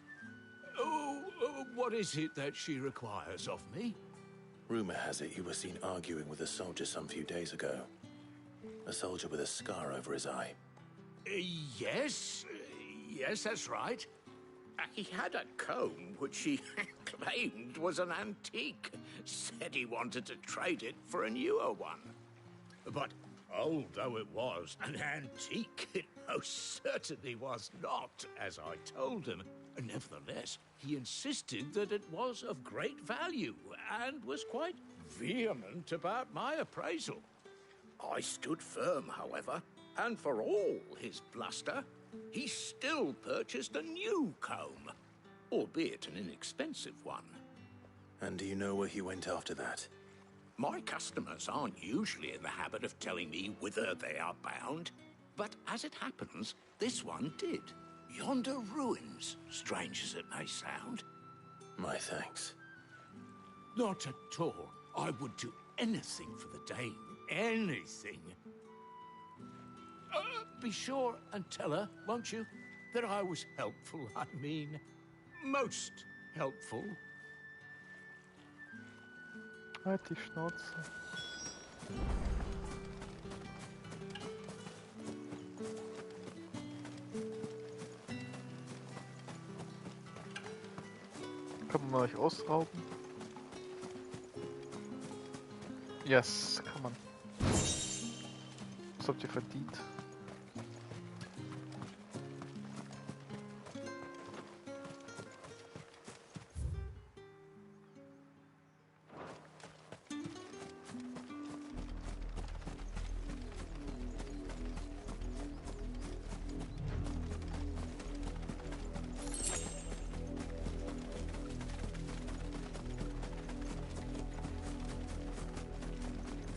What is it that she requires of me? Rumor has it you were seen arguing with a soldier some few days ago. A soldier with a scar over his eye. Yes, that's right. He had a comb which he claimed was an antique. Said he wanted to trade it for a newer one. But old though it was, an antique it most certainly was not, as I told him. Nevertheless, he insisted that it was of great value and was quite vehement about my appraisal. I stood firm, however, and for all his bluster, he still purchased a new comb, albeit an inexpensive one. And do you know where he went after that? My customers aren't usually in the habit of telling me whither they are bound, but as it happens, this one did. Yonder ruins, strange as it may sound. My thanks. Not at all. I would do anything for the dame. Anything. Be sure and tell her, won't you, that I was helpful, I mean, most helpful. Halt die Schnauze. Kann man euch ausrauben? Yes, come on. Was habt ihr verdient?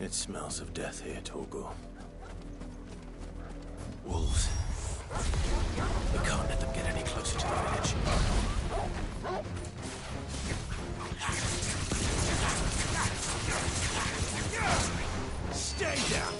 It smells of death here, Torgal. Wolves. We can't let them get any closer to the village. Stay down!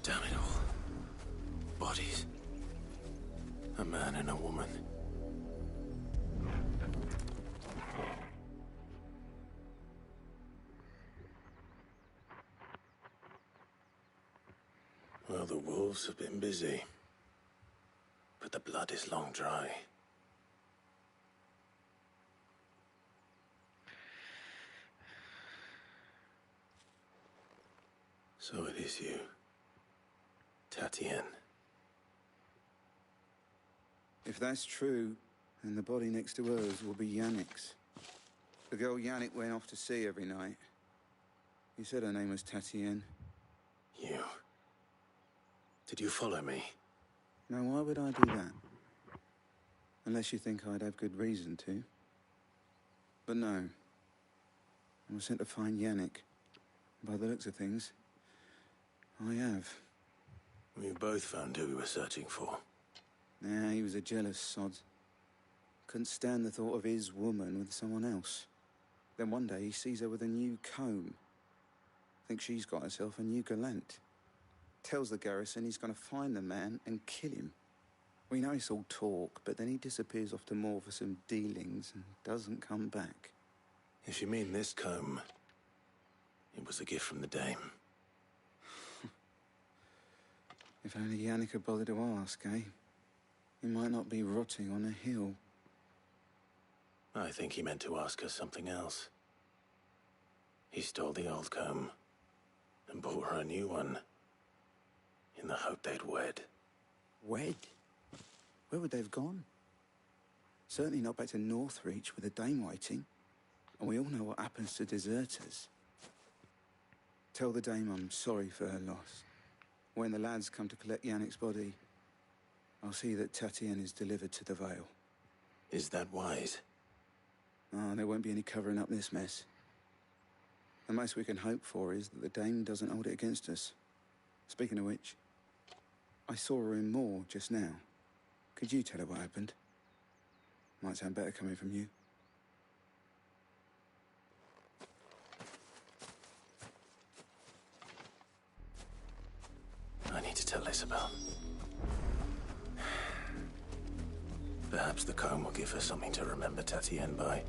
Damn it all. Bodies. A man and a woman. Well, the wolves have been busy. But the blood is long dry. So it is you. Tatien. If that's true, then the body next to hers will be Yannick's. The girl Yannick went off to sea every night. He said her name was Tatien. You. Did you follow me? Now, why would I do that? Unless you think I'd have good reason to. But no. I was sent to find Yannick. By the looks of things, I have. We both found who we were searching for. Nah, he was a jealous sod. Couldn't stand the thought of his woman with someone else. Then one day he sees her with a new comb. Thinks she's got herself a new gallant. Tells the garrison he's going to find the man and kill him. We know it's all talk, but then he disappears off to Moor for some dealings and doesn't come back. If you mean this comb, it was a gift from the dame. If only Yannick had bothered to ask, eh? He might not be rotting on a hill. I think he meant to ask her something else. He stole the old comb and bought her a new one in the hope they'd wed. Wed? Where would they have gone? Certainly not back to Northreach with a dame waiting. And we all know what happens to deserters. Tell the dame I'm sorry for her loss. When the lads come to collect Yannick's body, I'll see that Tatien is delivered to the Vale. Is that wise? Oh, there won't be any covering up this mess. The most we can hope for is that the dame doesn't hold it against us. Speaking of which, I saw her in Moor just now. Could you tell her what happened? Might sound better coming from you. I need to tell Isabel. Perhaps the comb will give her something to remember Tatien by.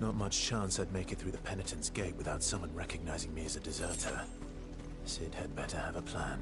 Not much chance I'd make it through the Penitent's Gate without someone recognizing me as a deserter. Cid had better have a plan.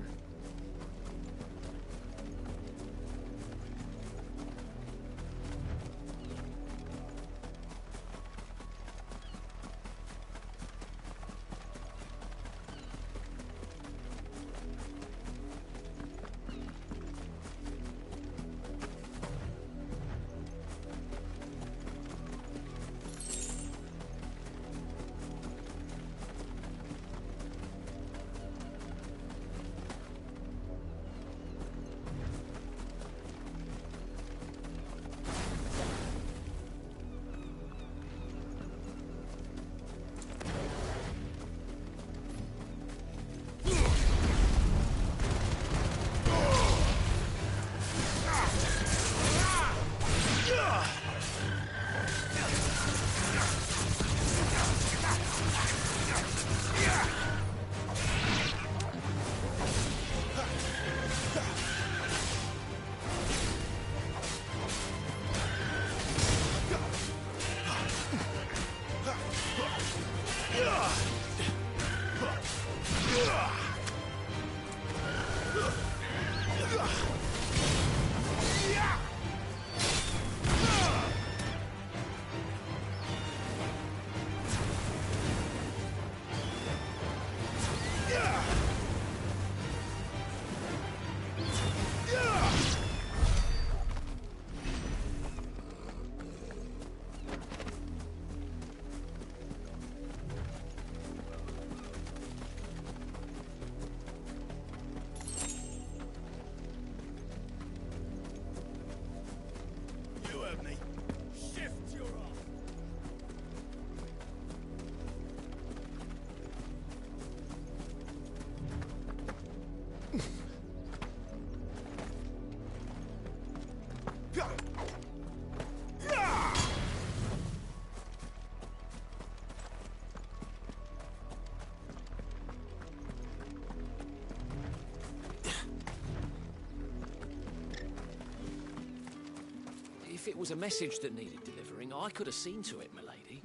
it was a message that needed delivering, I could have seen to it, milady.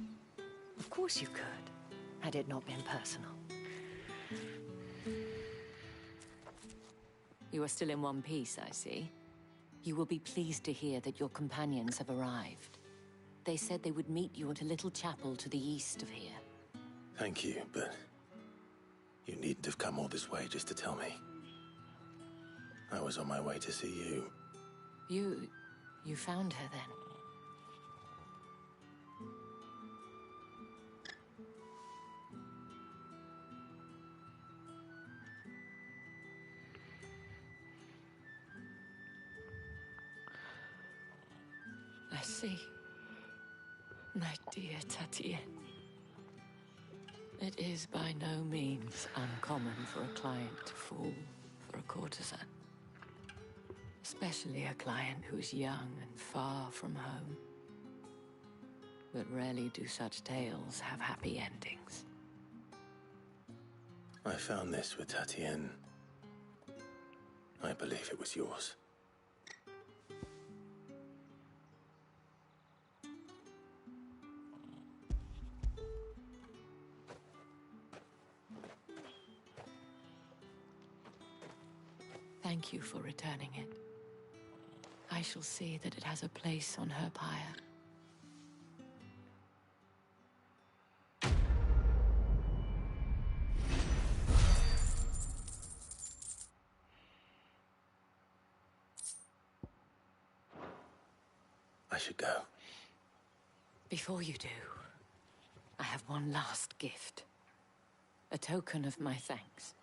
Of course you could, had it not been personal. You are still in one piece, I see. You will be pleased to hear that your companions have arrived. They said they would meet you at a little chapel to the east of here. Thank you, but you needn't have come all this way just to tell me. I was on my way to see you. You found her then? I see. My dear Tatienne. It is by no means uncommon for a client to fall for a courtesan. Especially a client who's young and far from home. But rarely do such tales have happy endings. I found this with Tatienne. I believe it was yours. Thank you for returning it. I shall see that it has a place on her pyre. I should go. Before you do, I have one last gift. A token of my thanks.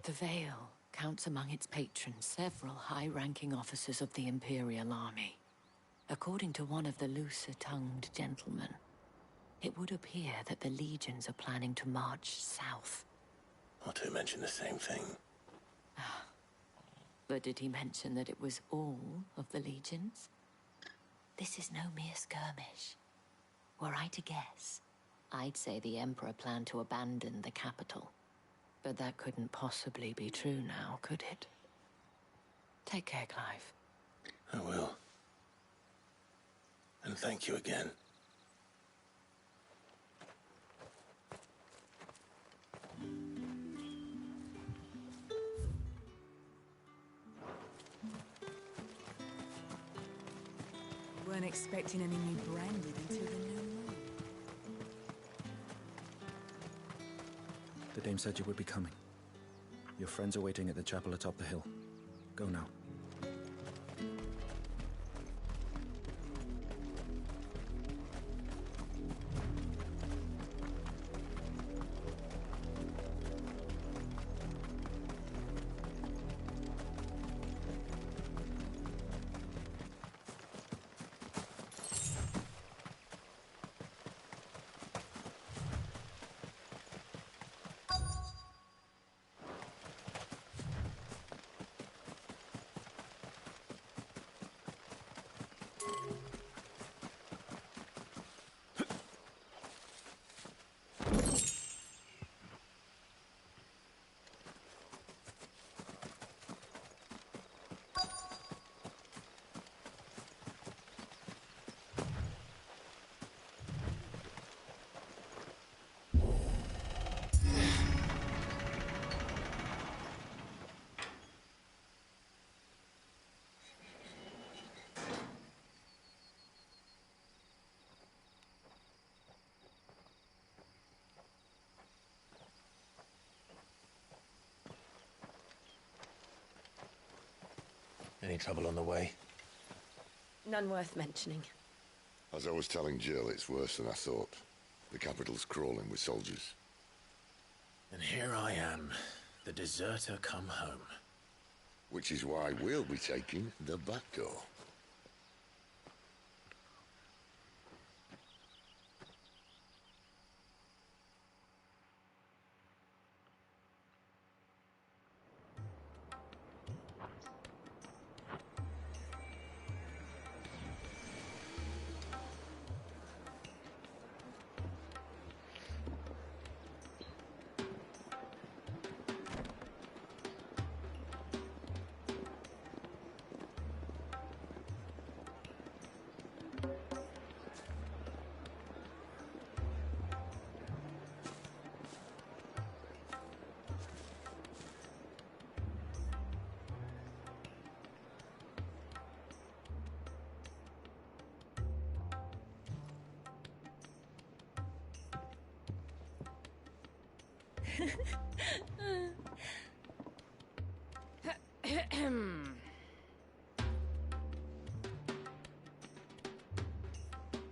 The Vale counts among its patrons several high-ranking officers of the Imperial Army. According to one of the looser-tongued gentlemen, it would appear that the legions are planning to march south. Or to mention the same thing. But did he mention that it was all of the legions? This is no mere skirmish. Were I to guess, I'd say the Emperor planned to abandon the capital. But that couldn't possibly be true now, could it? Take care, Clive. I will. And thank you again. Weren't expecting any new branded until the new moon. The dame said you would be coming. Your friends are waiting at the chapel atop the hill. Go now. Any trouble on the way? None worth mentioning. As I was telling Jill, it's worse than I thought. The capital's crawling with soldiers. And here I am, the deserter come home. Which is why we'll be taking the back door.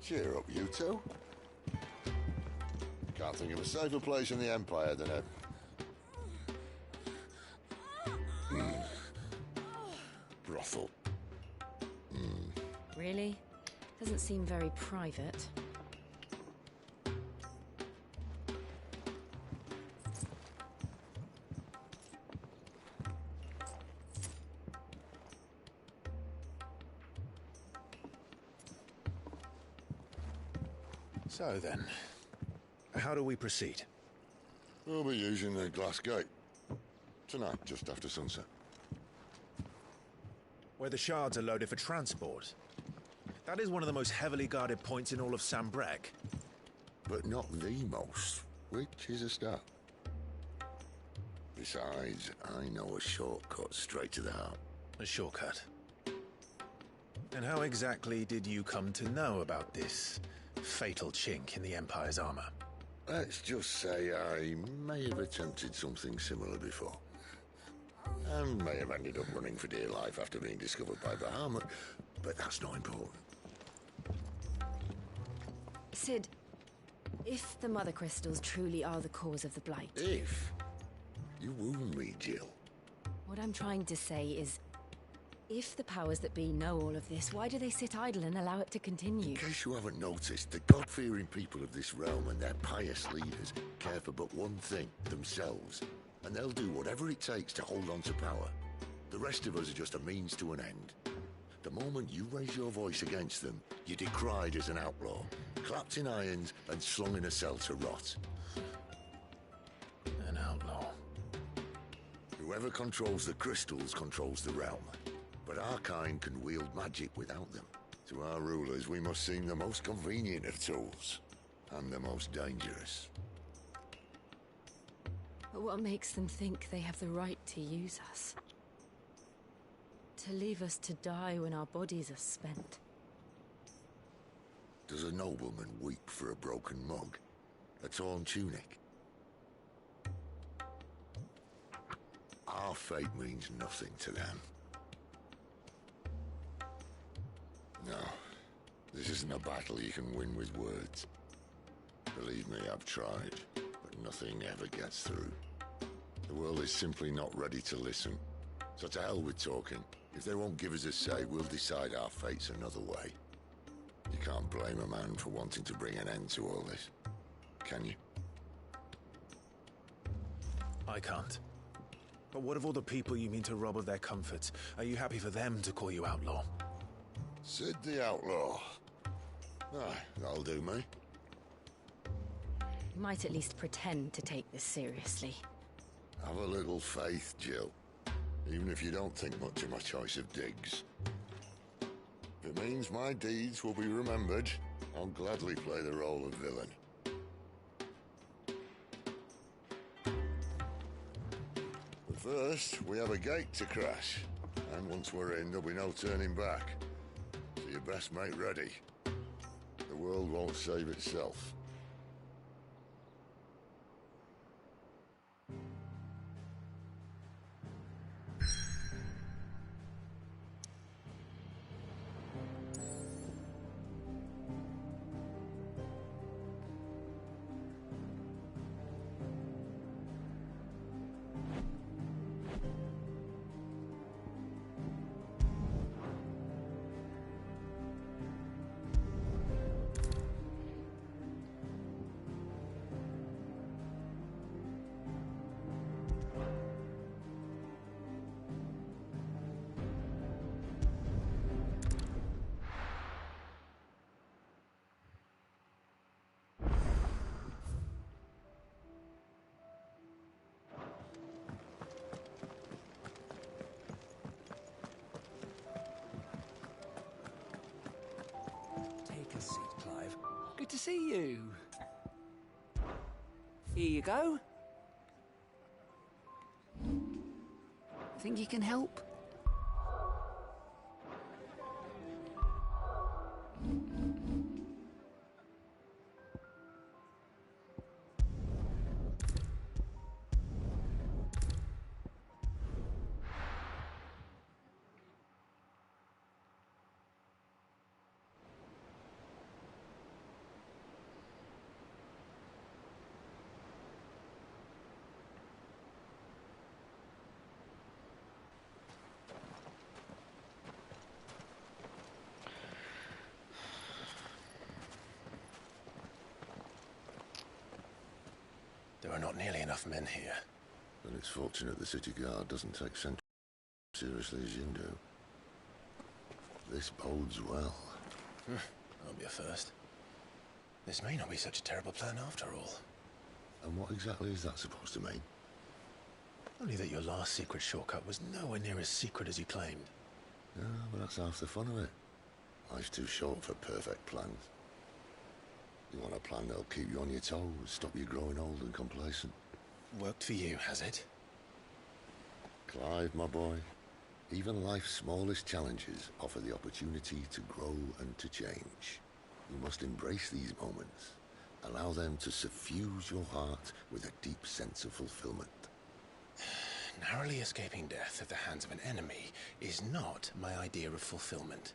Cheer up, you two. Can't think of a safer place in the Empire than a... brothel. Really? Doesn't seem very private. So then, how do we proceed? We'll be using the Glass Gate. Tonight, just after sunset. Where the shards are loaded for transport. That is one of the most heavily guarded points in all of Sambrec. But not the most, which is a start. Besides, I know a shortcut straight to the heart. A shortcut? And how exactly did you come to know about this fatal chink in the Empire's armor? Let's just say I may have attempted something similar before. And may have ended up running for dear life after being discovered by Bahamut, but that's not important. Sid, if the Mother Crystals truly are the cause of the Blight... If? You wound me, Jill. What I'm trying to say is, if the powers that be know all of this, why do they sit idle and allow it to continue? In case you haven't noticed, the God-fearing people of this realm and their pious leaders care for but one thing, themselves. And they'll do whatever it takes to hold on to power. The rest of us are just a means to an end. The moment you raise your voice against them, you're decried as an outlaw, clapped in irons and slung in a cell to rot. An outlaw. Whoever controls the crystals controls the realm. But our kind can wield magic without them. To our rulers, we must seem the most convenient of tools, and the most dangerous. But what makes them think they have the right to use us? To leave us to die when our bodies are spent? Does a nobleman weep for a broken mug? A torn tunic? Our fate means nothing to them. No, this isn't a battle you can win with words. Believe me, I've tried, but nothing ever gets through. The world is simply not ready to listen. So to hell with talking. If they won't give us a say, we'll decide our fates another way. You can't blame a man for wanting to bring an end to all this, can you? I can't. But what of all the people you mean to rob of their comforts? Are you happy for them to call you outlaw? Sid the Outlaw. That'll do me. You might at least pretend to take this seriously. Have a little faith, Jill. Even if you don't think much of my choice of digs. If it means my deeds will be remembered, I'll gladly play the role of villain. But first, we have a gate to crash. And once we're in, there'll be no turning back. So you best make ready. The world won't save itself. Good to see you. Here you go. Think you can help? are not nearly enough men here. Then it's fortunate the city guard doesn't take Sentry as seriously as you do. This bodes well. I'll be a first. This may not be such a terrible plan after all. And what exactly is that supposed to mean? Only that your last secret shortcut was nowhere near as secret as you claimed. Yeah, but that's half the fun of it. Life's too short for perfect plans. You want a plan that'll keep you on your toes, stop you growing old and complacent. Worked for you, has it? Clive, my boy, even life's smallest challenges offer the opportunity to grow and to change. You must embrace these moments. Allow them to suffuse your heart with a deep sense of fulfillment. Narrowly escaping death at the hands of an enemy is not my idea of fulfillment.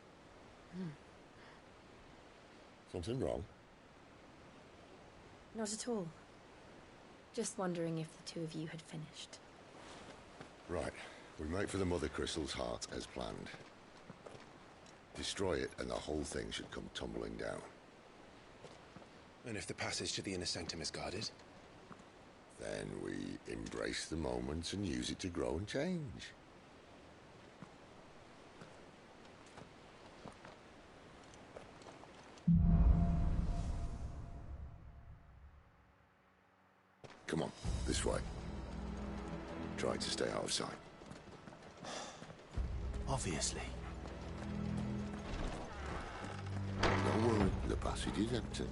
Something wrong? Not at all. Just wondering if the two of you had finished. Right. We make for the Mother Crystal's heart as planned. Destroy it and the whole thing should come tumbling down. And if the passage to the inner sanctum is guarded? Then we embrace the moment and use it to grow and change. Come on, this way. Try to stay out of sight. Obviously. Don't worry, the passage is empty.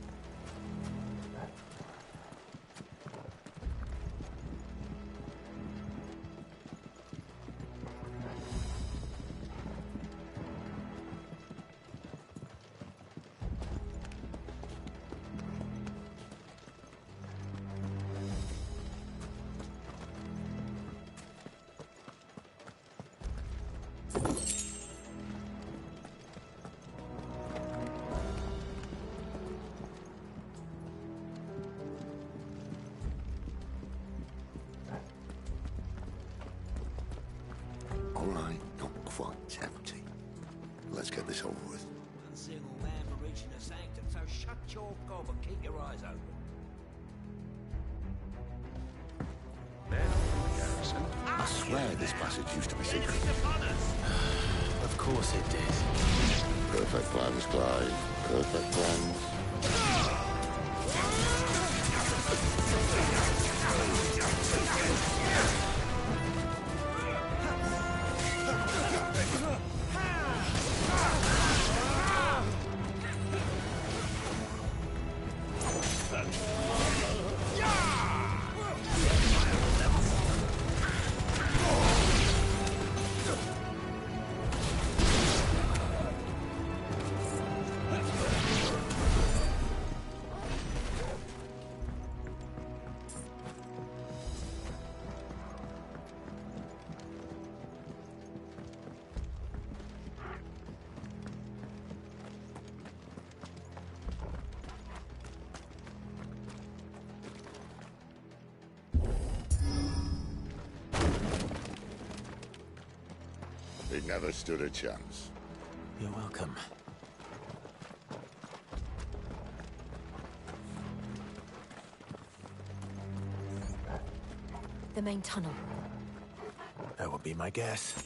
All right, not quite empty. Let's get this over with. One single man for reaching the sanctum, so shut your gob and keep your eyes open. I swear this passage used to be secret. Of course it did. Perfect plans, Clive. Perfect plans. He never stood a chance. You're welcome. The main tunnel. That would be my guess.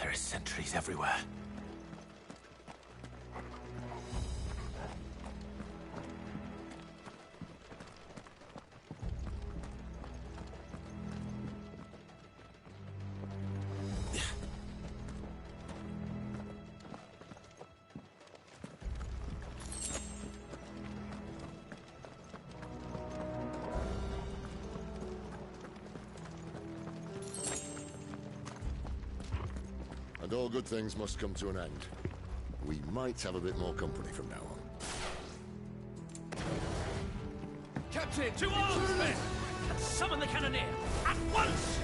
There are sentries everywhere. And all good things must come to an end. We might have a bit more company from now on. Captain, to arms, men! And summon the cannoneer at once!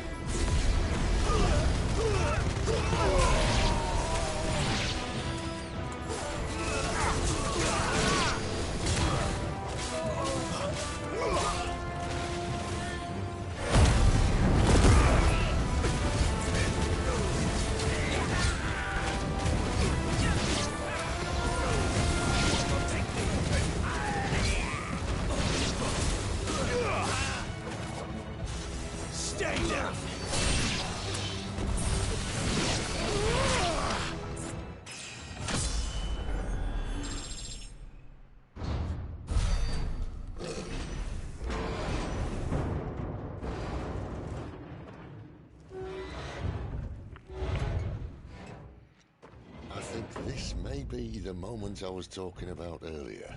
This may be the moment I was talking about earlier.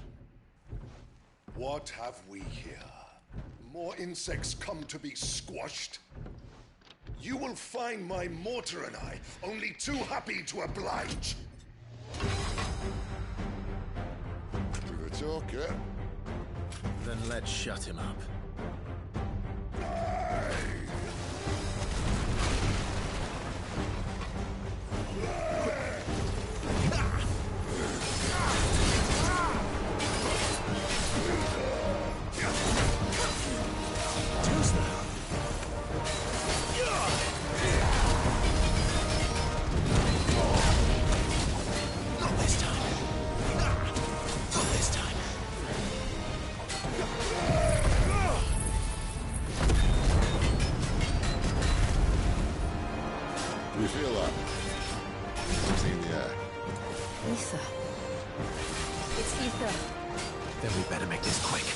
What have we here? More insects come to be squashed? You will find my mortar and I only too happy to oblige. To the talker. Then let's shut him up. You feel that? It's in the air. Ether. It's ether. Then we better make this quick.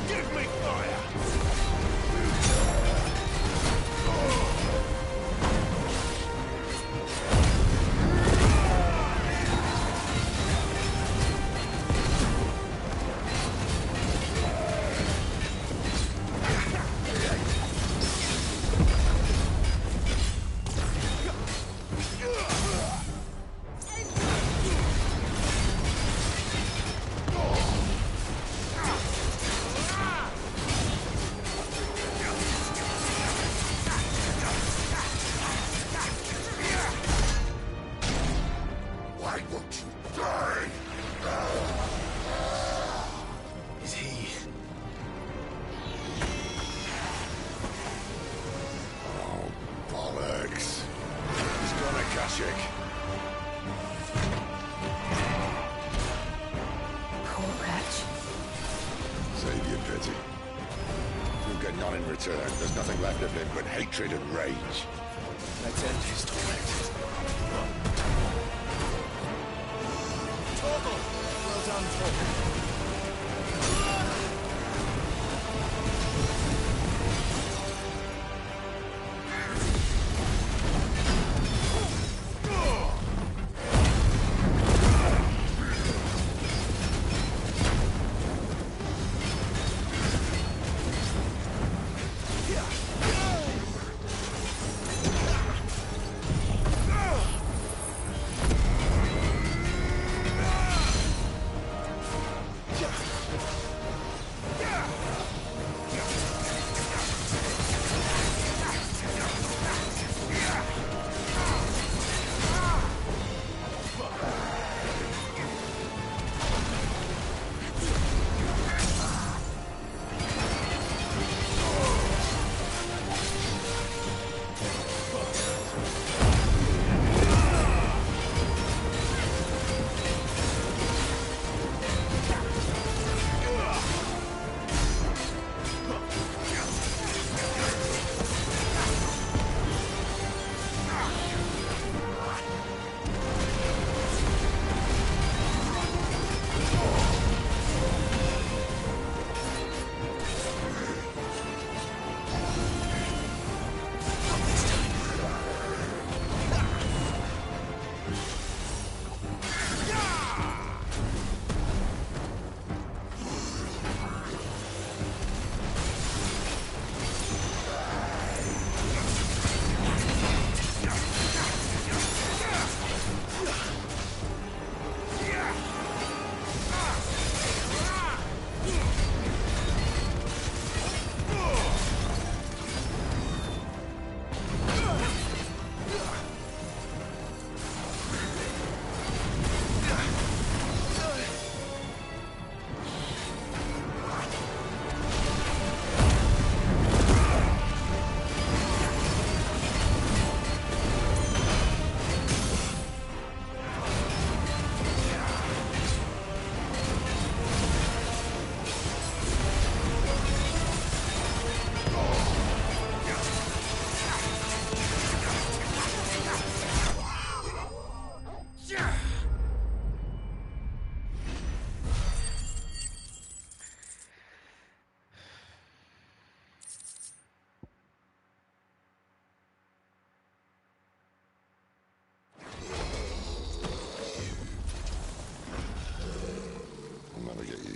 Give me fire! Why won't you die? Is he? Oh, bollocks. He's gone, Akashic. Poor wretch. Save your pity. You'll get none in return. There's nothing left of him but hatred and rage. Let's end his torment. Torgal! Well done, Torgal.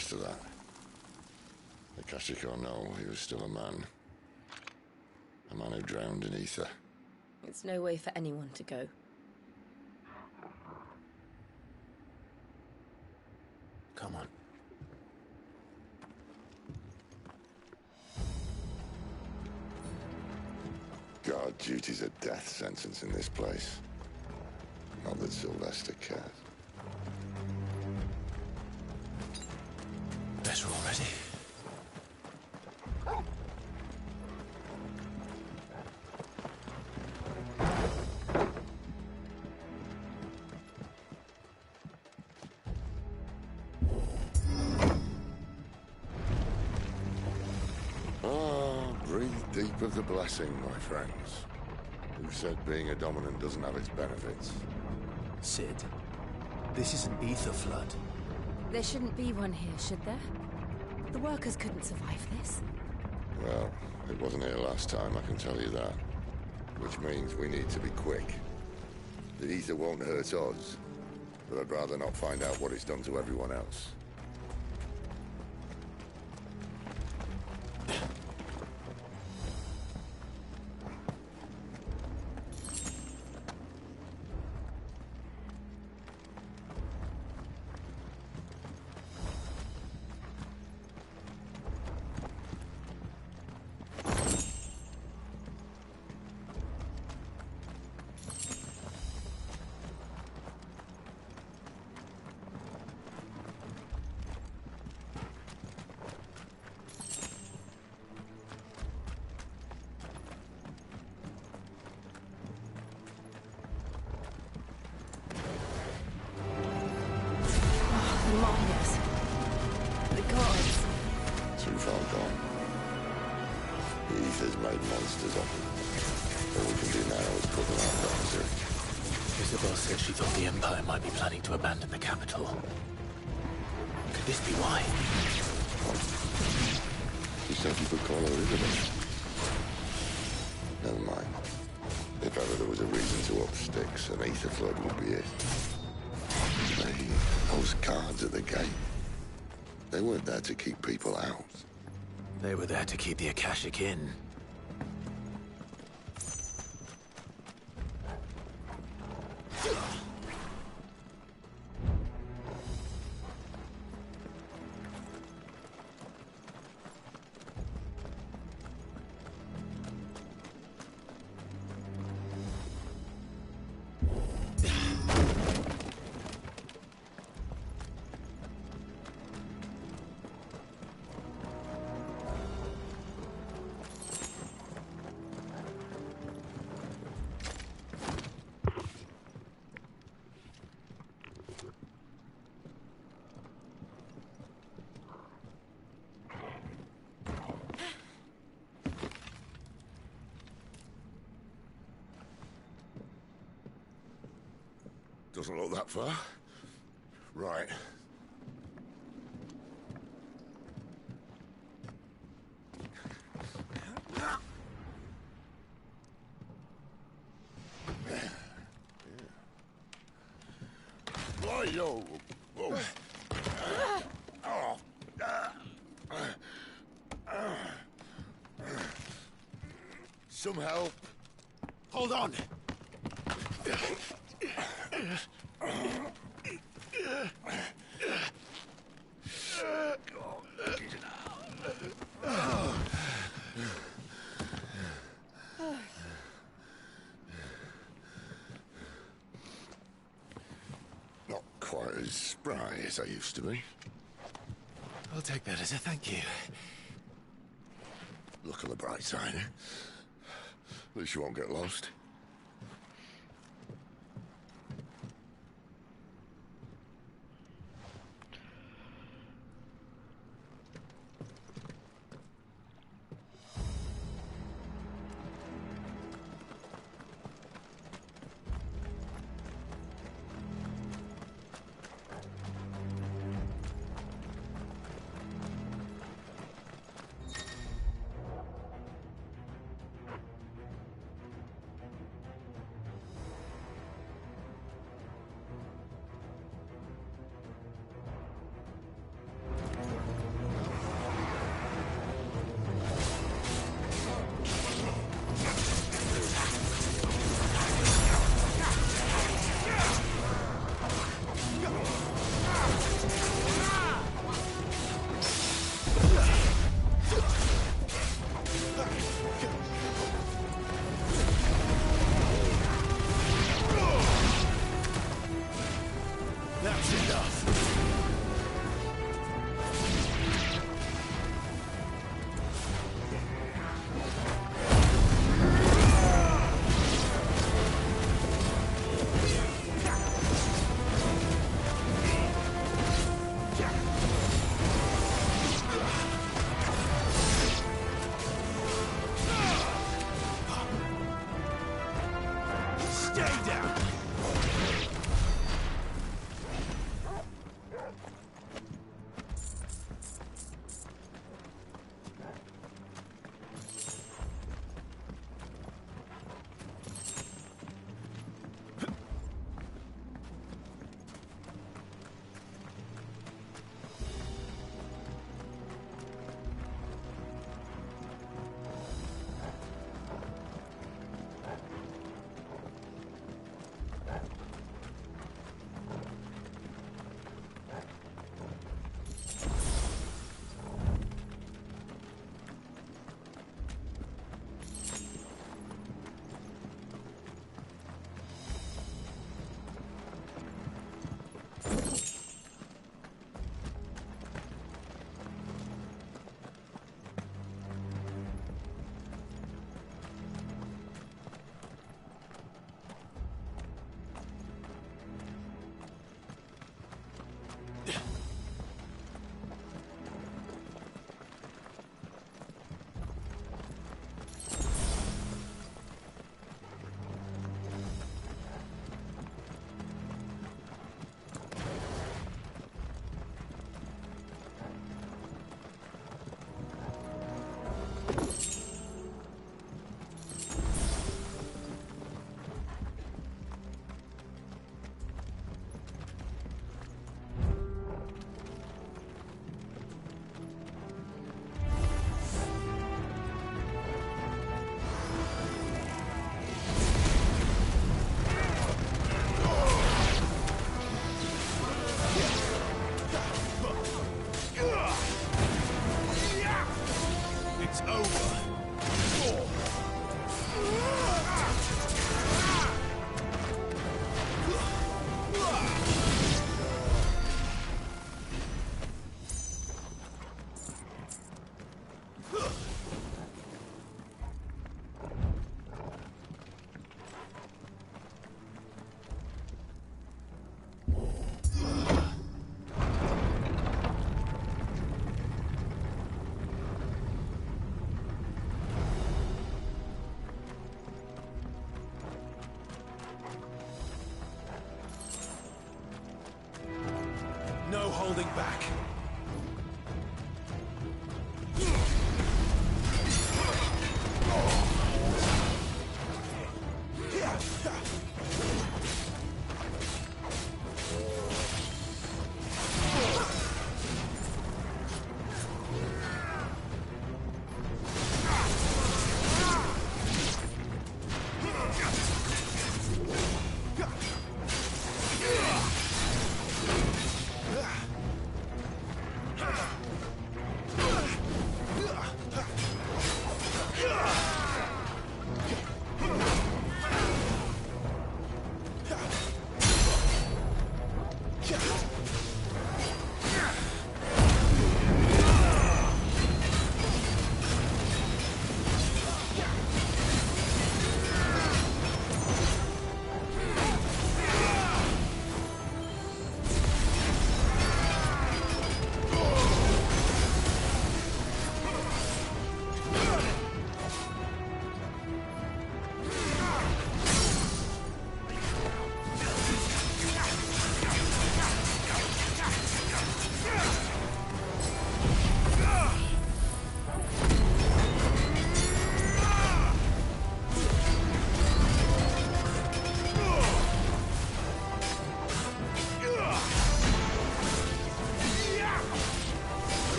used to that. Akashic or no, he was still a man. A man who drowned in ether. It's no way for anyone to go. Come on. Guard duty's a death sentence in this place. Not that Sylvester cares. Better already. Breathe deep of the blessing, my friends. Who said being a dominant doesn't have its benefits? Sid, this is an ether flood. There shouldn't be one here, should there? The workers couldn't survive this. Well, it wasn't here last time, I can tell you that. Which means we need to be quick. The ether won't hurt us, but I'd rather not find out what it's done to everyone else. Too far gone. The ether's made monsters of them. All we can do now is put them out of our misery. Isabel said she thought the Empire might be planning to abandon the capital. Could this be why? She said you could call her Isabel. Never mind. If ever there was a reason to up sticks, an ether flood would be it. Those guards at the gate. They weren't there to keep people out. They were there to keep the Akashic in. Doesn't look that far. Right. Yo. Whoa. Some help. Hold on. Not quite as spry as I used to be. I'll take that as a thank you. Look on the bright side, eh? At least you won't get lost. holding back.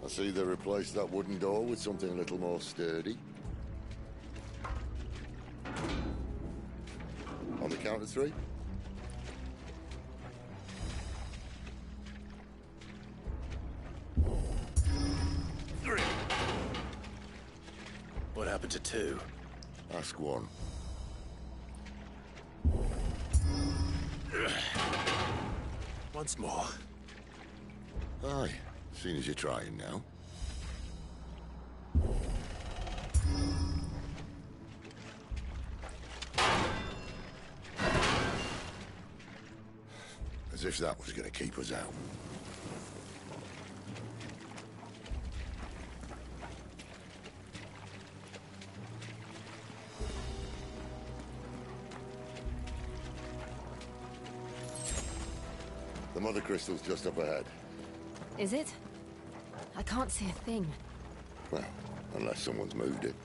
I see they replaced that wooden door with something a little more sturdy. On the count of three. What happened to two? Ask one. Once more. Aye, seeing as you're trying now. As if that was going to keep us out. The Mother Crystal's just up ahead. Is it? I can't see a thing. Well, unless someone's moved it.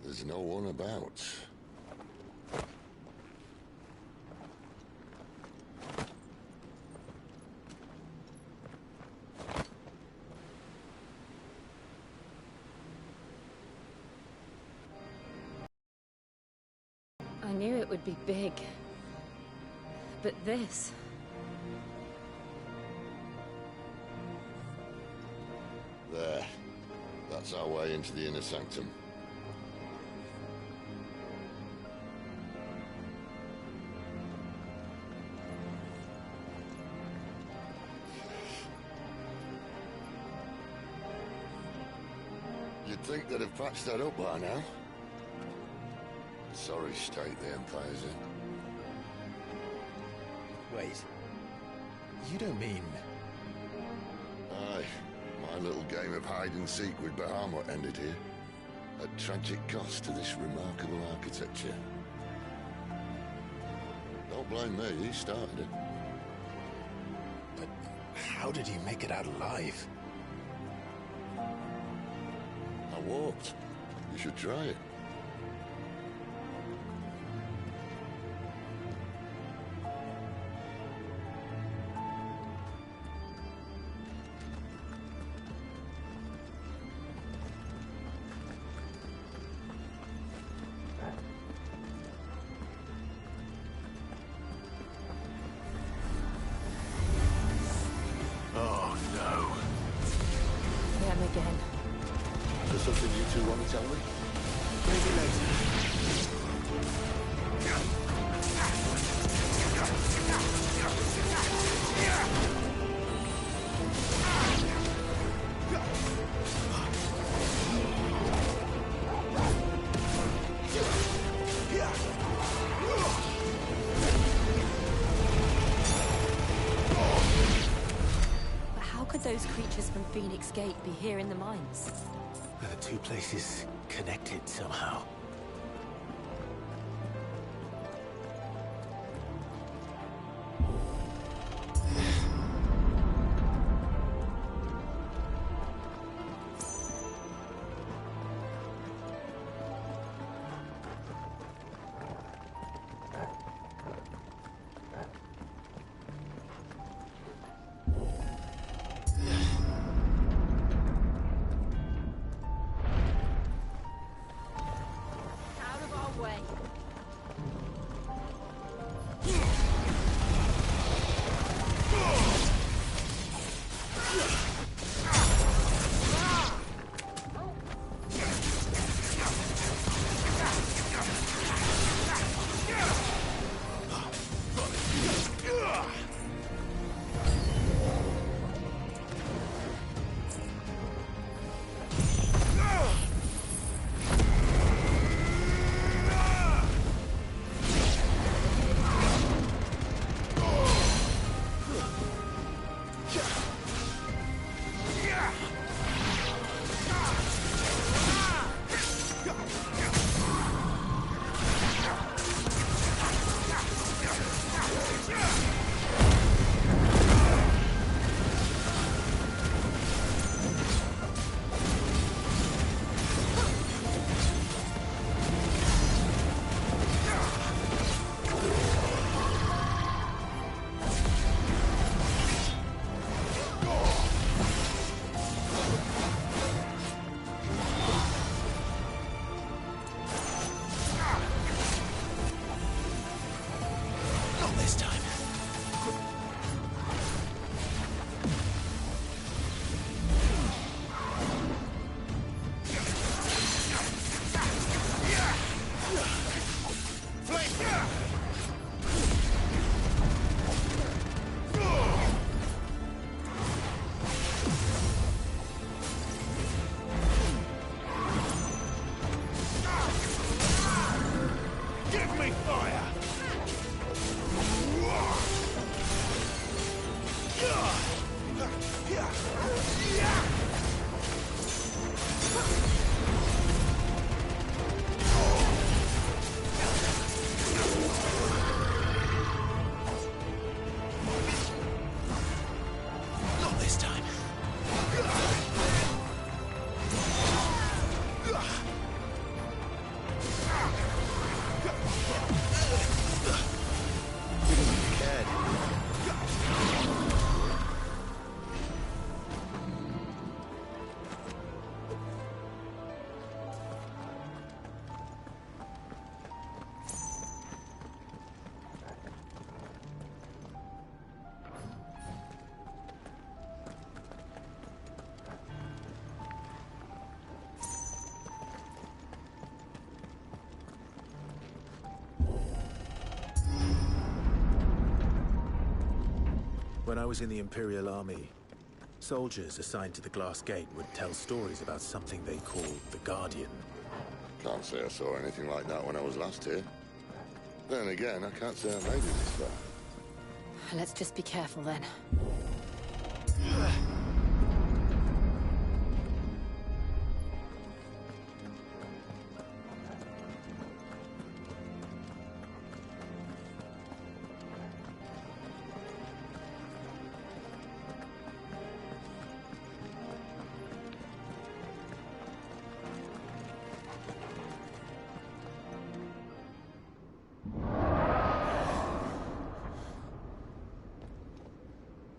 There's no one about. knew it would be big. But this... There. That's our way into the inner sanctum. You'd think they'd have patched that up by now. Sorry state the Empire's in. Wait. You don't mean... Aye. My little game of hide-and-seek with Bahamut ended here. At tragic cost to this remarkable architecture. Don't blame me, he started it. But how did you make it out alive? I walked. You should try it. Oh, no. Them again. Is there something you two want to tell me? Maybe later. But how could those creatures from Phoenix Gate be here in the mines? Are the two places connected somehow? When I was in the Imperial Army, soldiers assigned to the Glass Gate would tell stories about something they called the Guardian. Can't say I saw anything like that when I was last here. Then again, I can't say I made it this far. Let's just be careful then.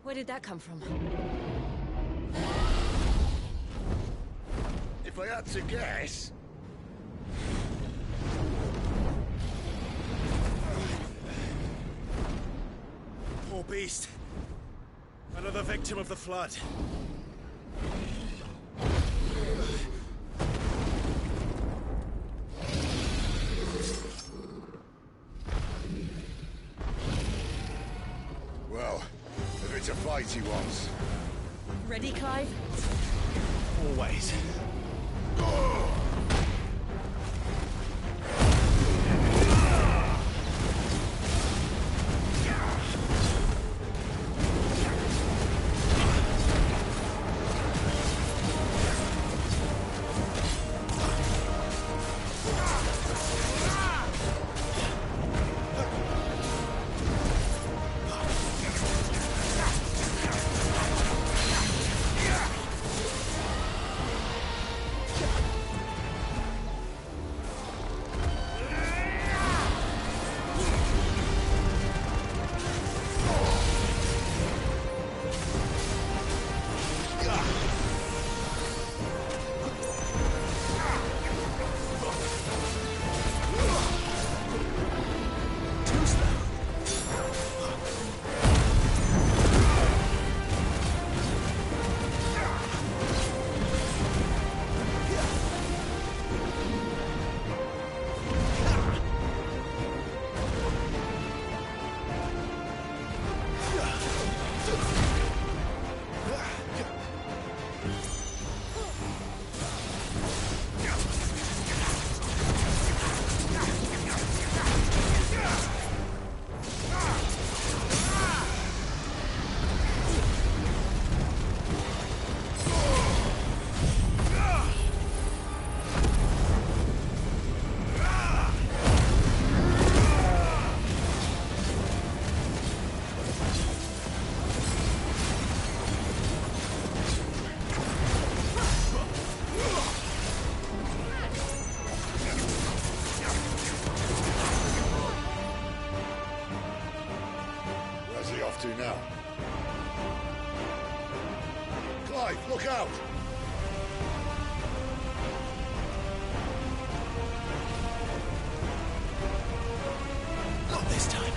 Where did that come from? If I had to guess... Poor beast. Another victim of the Flood. Well, if it's a fight he wants. Ready, Clive? Always. Now. Clive, look out! Not this time.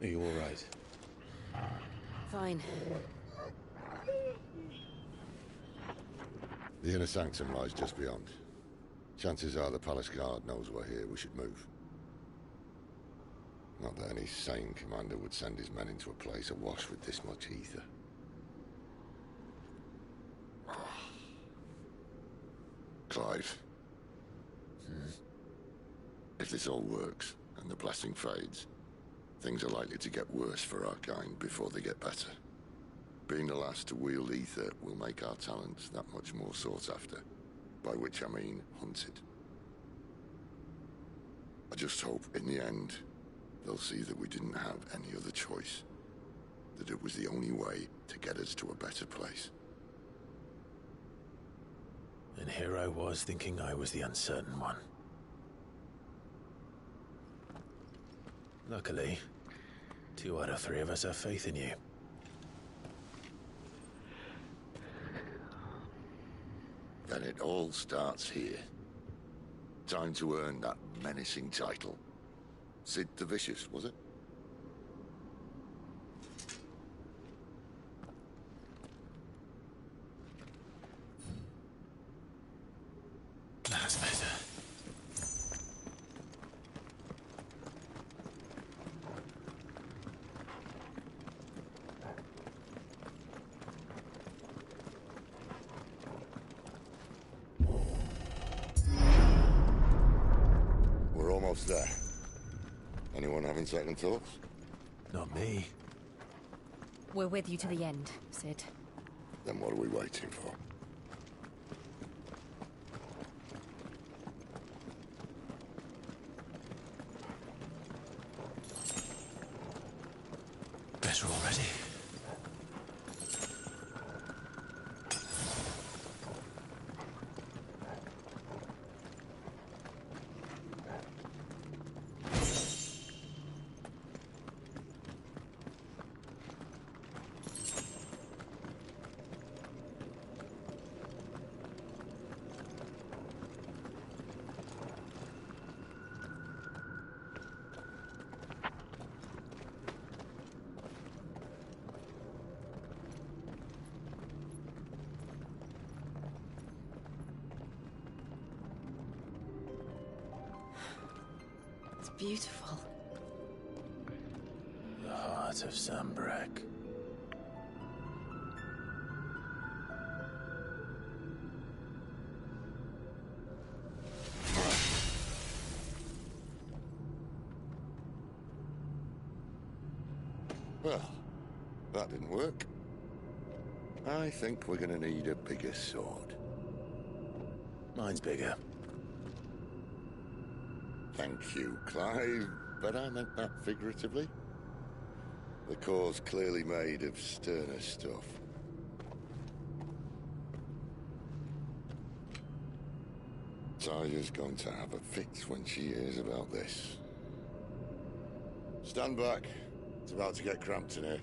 Are you all right? Fine. The inner sanctum lies just beyond. Chances are the palace guard knows we're here. We should move. Not that any sane commander would send his men into a place awash with this much ether. Clive. If this all works, and the blessing fades, things are likely to get worse for our kind before they get better. Being the last to wield ether will make our talents that much more sought after, by which I mean hunted. I just hope, in the end, they'll see that we didn't have any other choice. That it was the only way to get us to a better place. And here I was thinking I was the uncertain one. Luckily, 2 out of 3 of us have faith in you. Then it all starts here. Time to earn that menacing title. Sid the Vicious, was it? That's better. We're almost there. Anyone having second thoughts? Not me. We're with you to the end, Sid. Then what are we waiting for? Better already. It's beautiful. The heart of Zambrek. Well, that didn't work. I think we're gonna need a bigger sword. Mine's bigger. Thank you, Clive, but I meant that figuratively. The core's clearly made of sterner stuff. Talia's going to have a fit when she hears about this. Stand back. It's about to get cramped in here.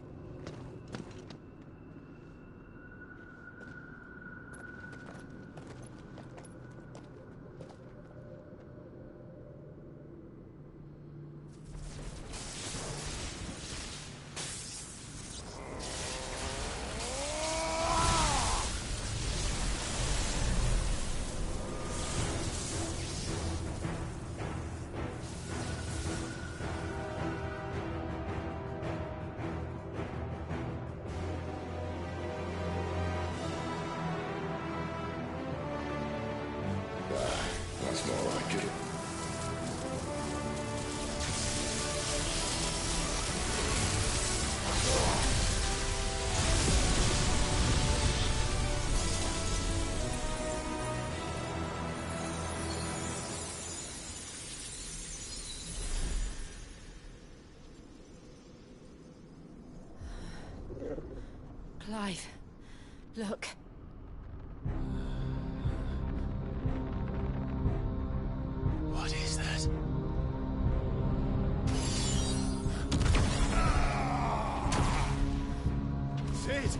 That's more like it. Clive, look. What is that? Sid!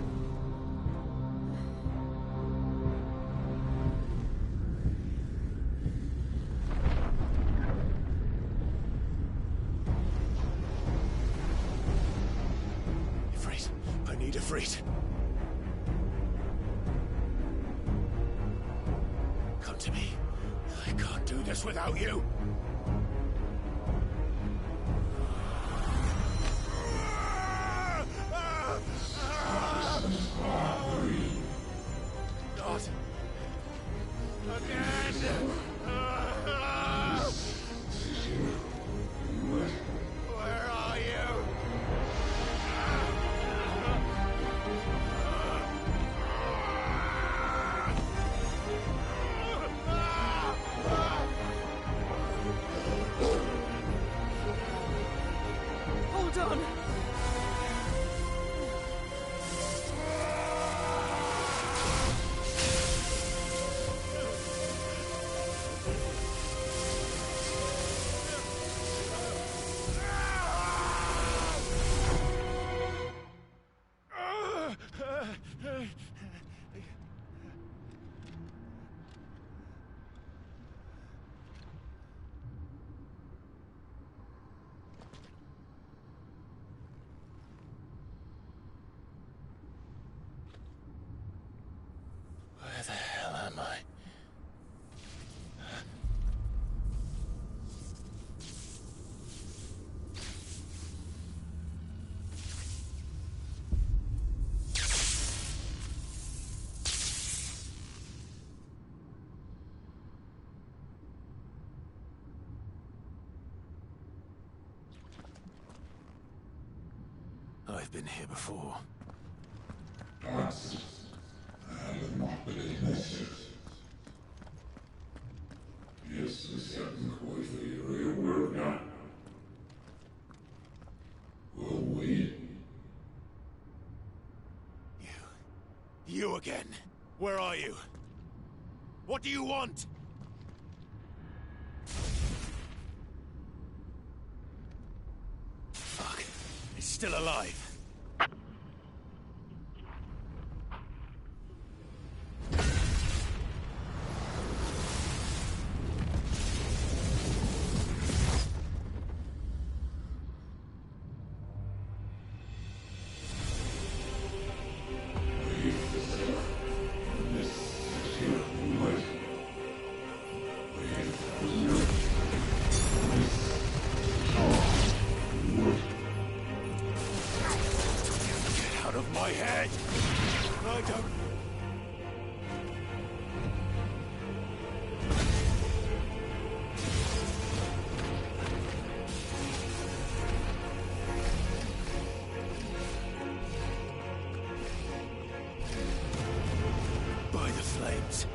Siegfried! Come to me. I can't do this without you! Not again! Where are you? Hold on! Where the hell am I? I've been here before. You again. Where are you? What do you want? Fuck. It's still alive. My head! I don't... By the flames.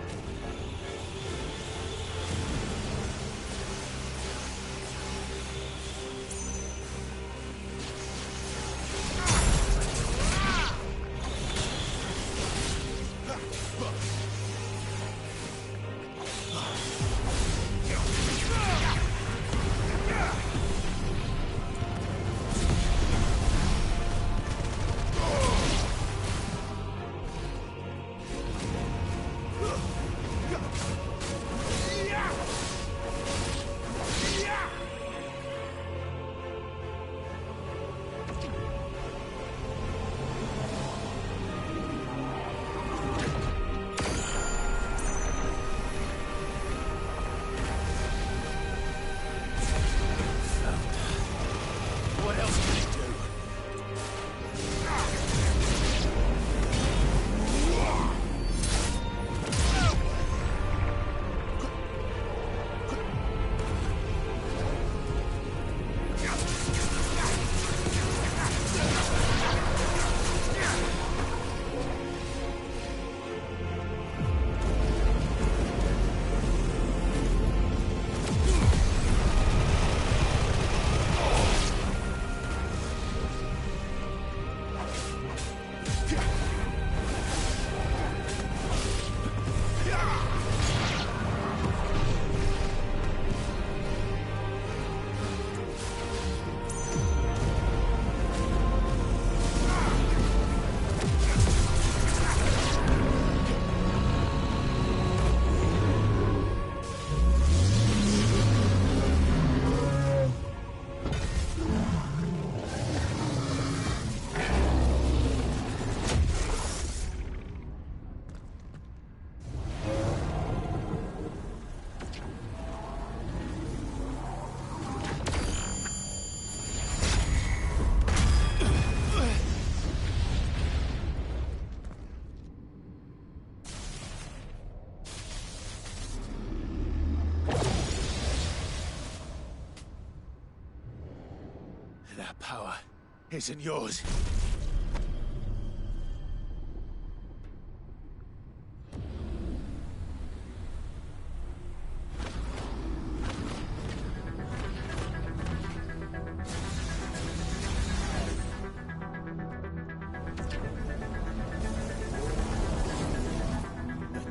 That power isn't yours.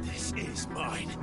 This is mine.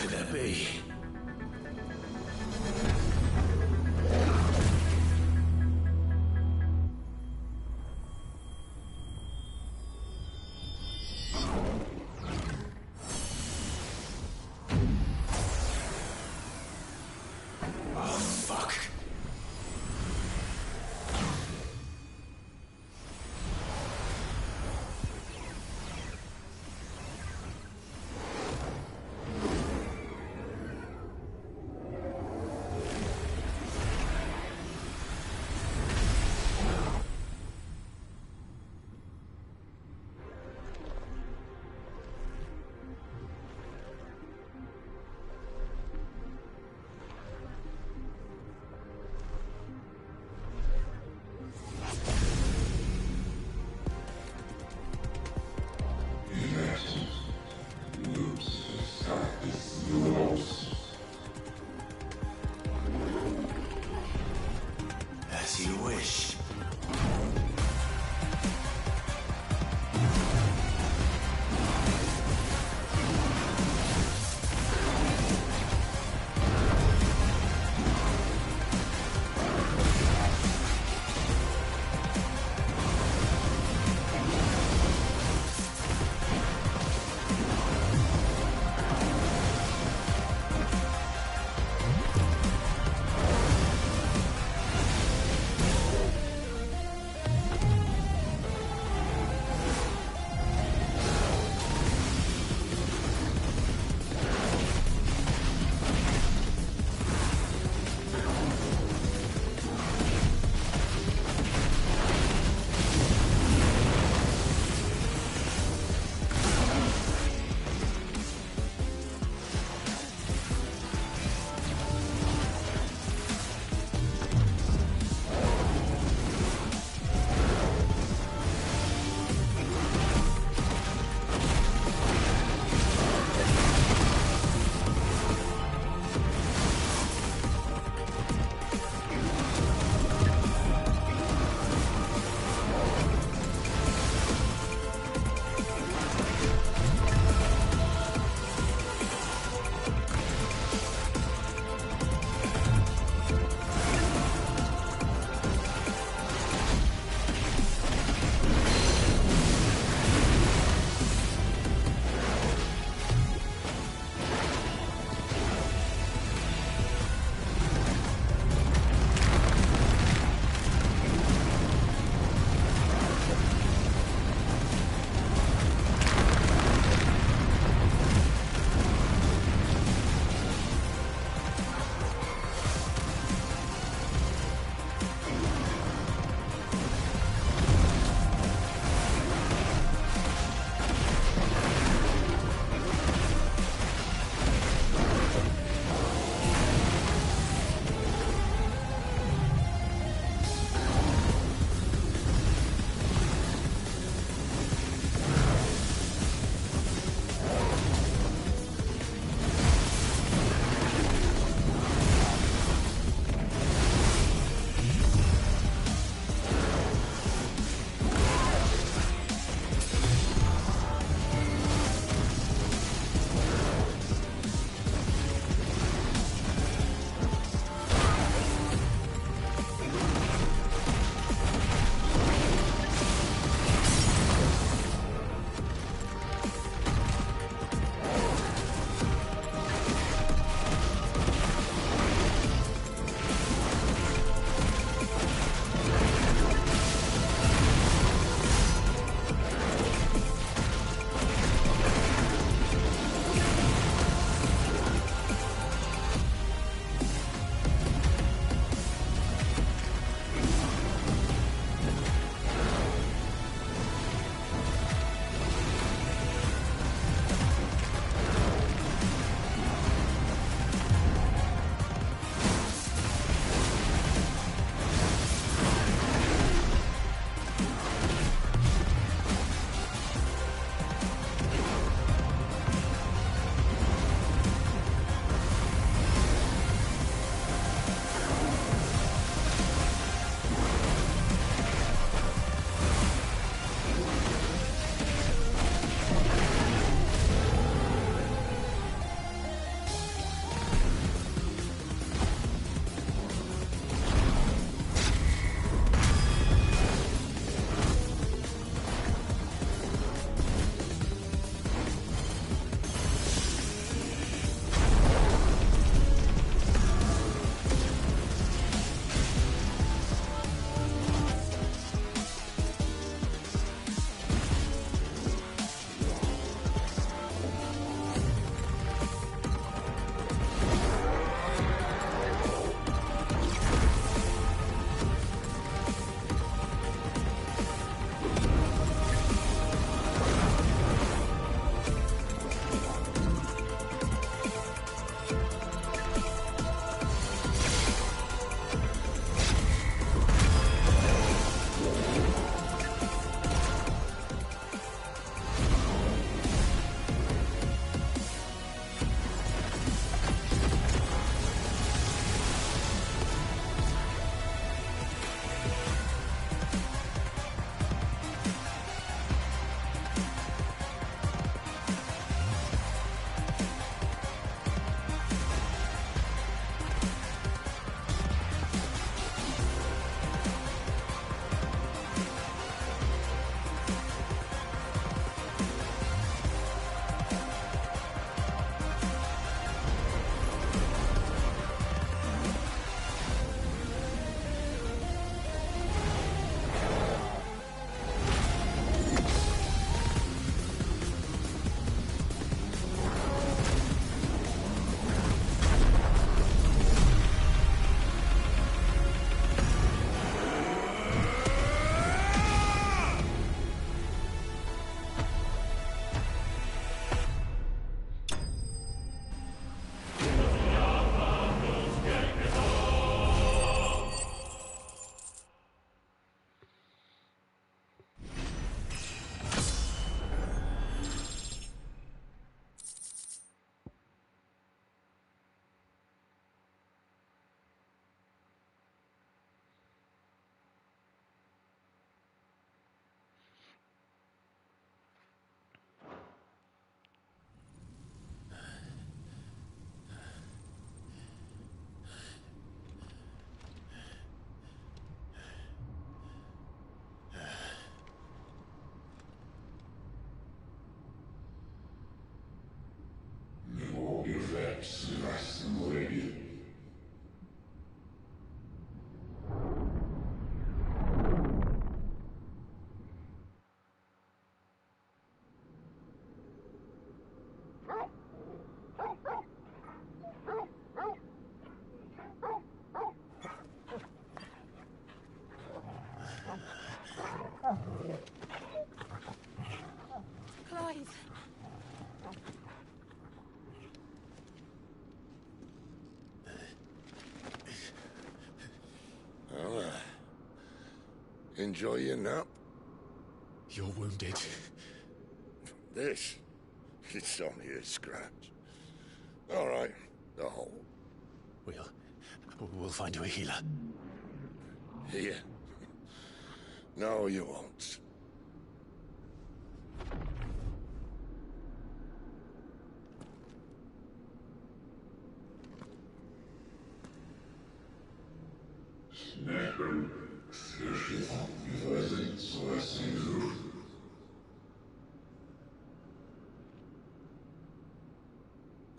could that be? Oh, fuck. Enjoy your nap? You're wounded. This? It's only a scratch. All right, the hole. We'll find you a healer. Here? No, you won't.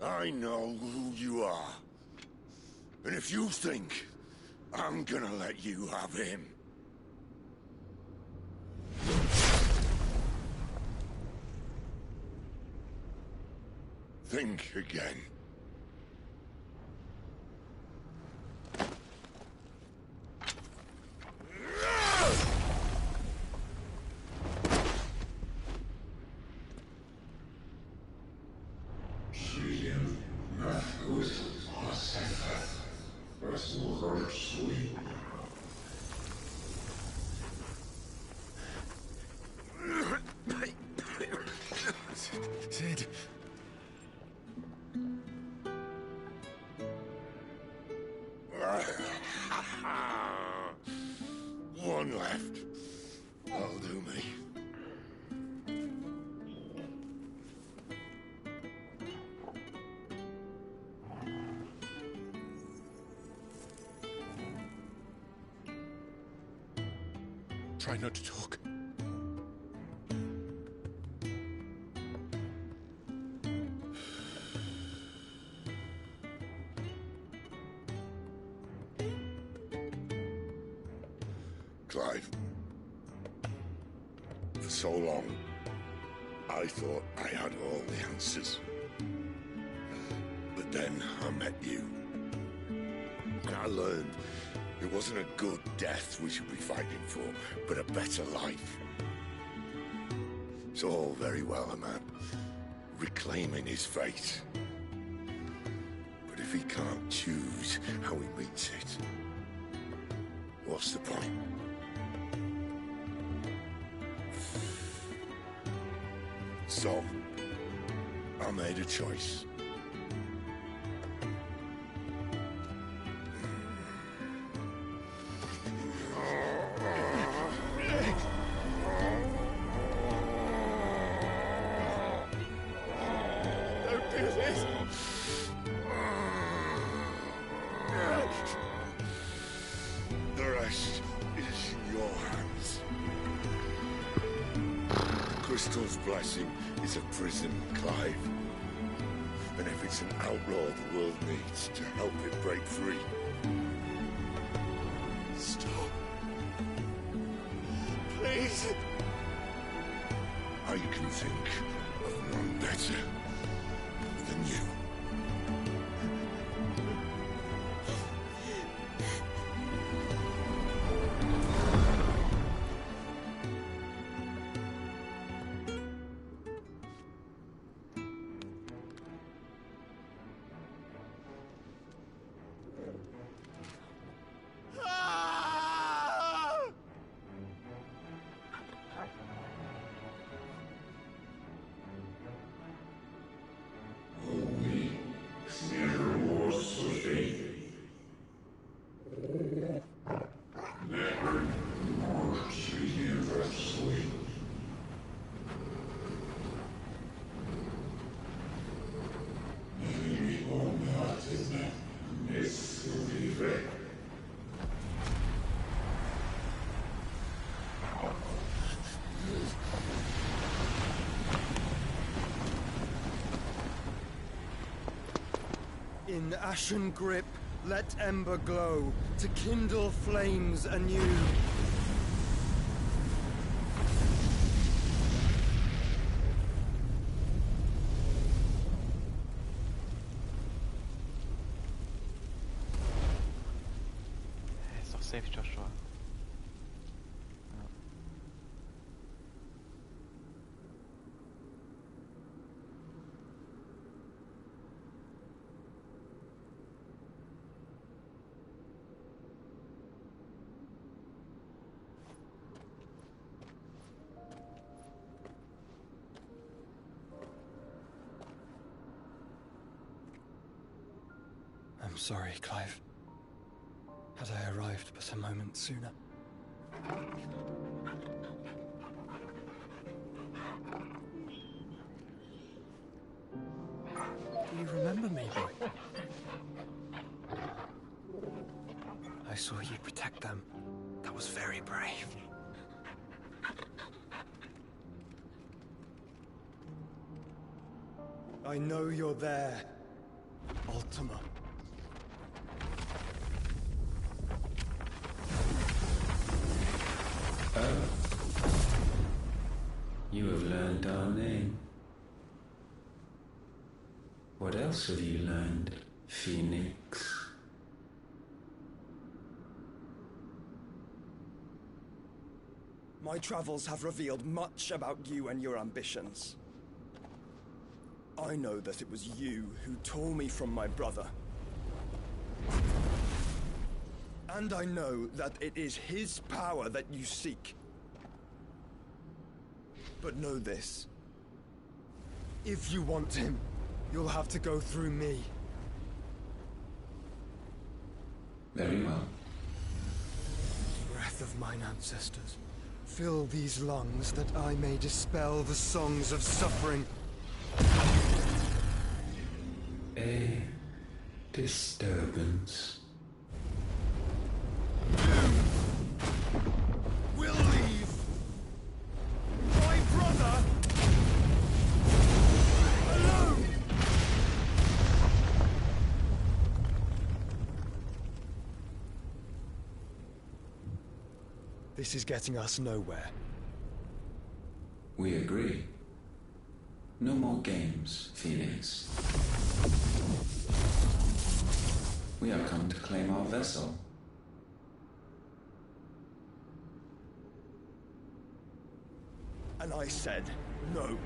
I know who you are. And if you think I'm gonna let you have him... think again. Sid. One left. That'll do me. Try not to talk. Clive. For so long, I thought I had all the answers. But then I met you. And I learned it wasn't a good death we should be fighting for, but a better life. It's all very well, a man reclaiming his fate. But if he can't choose how he meets it, what's the point? So, I made a choice. Don't do this! The rest is in your hands. Crystal's blessing is a prison, Clive. And if it's an outlaw the world needs to help it break free... Stop. Please. I can think of one better than you. In ashen grip, let ember glow, to kindle flames anew. Ist doch safe, Joshua. Ja. sorry, Clive. Had I arrived but a moment sooner. Do you remember me, boy? I saw you protect them. That was very brave. I know you're there, Ultima. Oh. You have learned our name. What else have you learned, Phoenix? My travels have revealed much about you and your ambitions. I know that it was you who tore me from my brother. And I know that it is his power that you seek. But know this. If you want him, you'll have to go through me. Very well. Breath of mine ancestors, fill these lungs that I may dispel the songs of suffering. A disturbance. We'll leave. My brother alone. This is getting us nowhere. We agree. No more games, Phoenix. We have come to claim our vessel. And I said no.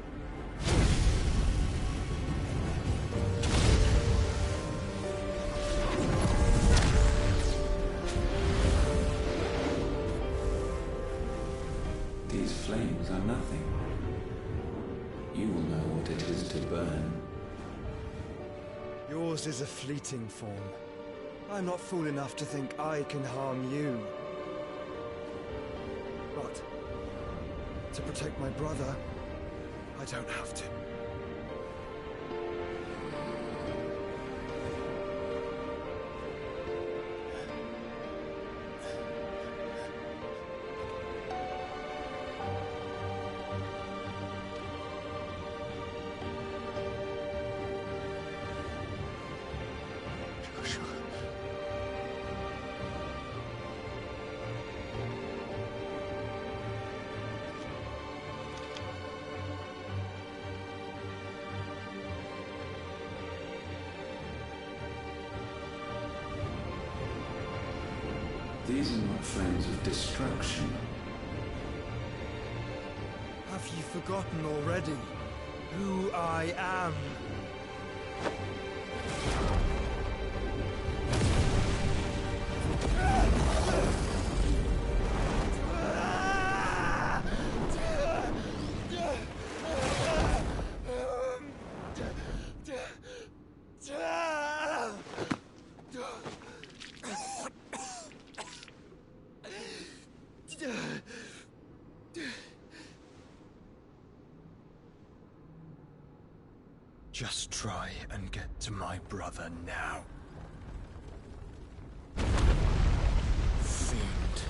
These flames are nothing. You will know what it is to burn. Yours is a fleeting form. I'm not fool enough to think I can harm you. But to protect my brother, I don't have to. These are not flames of destruction. Have you forgotten already who I am? Just try and get to my brother now. Fiend.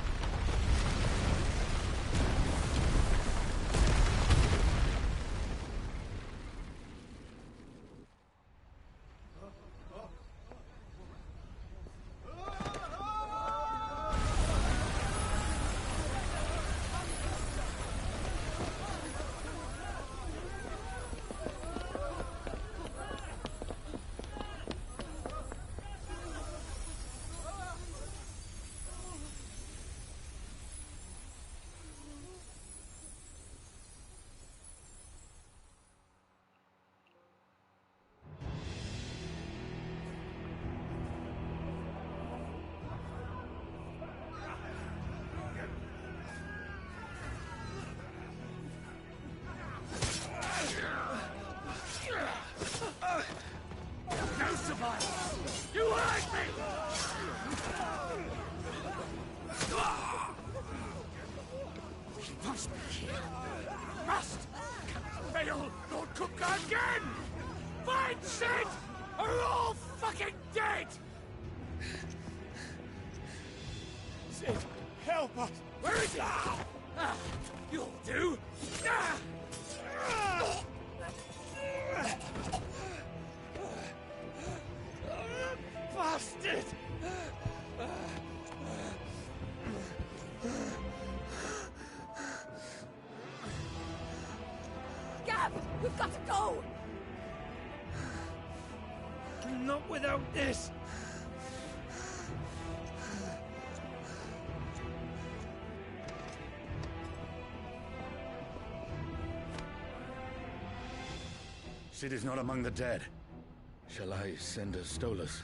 again! Find Sid, or you're all fucking dead! Sid, help us! Where is he? You'll do! Bastard! Gab, we've got to go! Not without this! Sid is not among the dead. Shall I send a Stolas?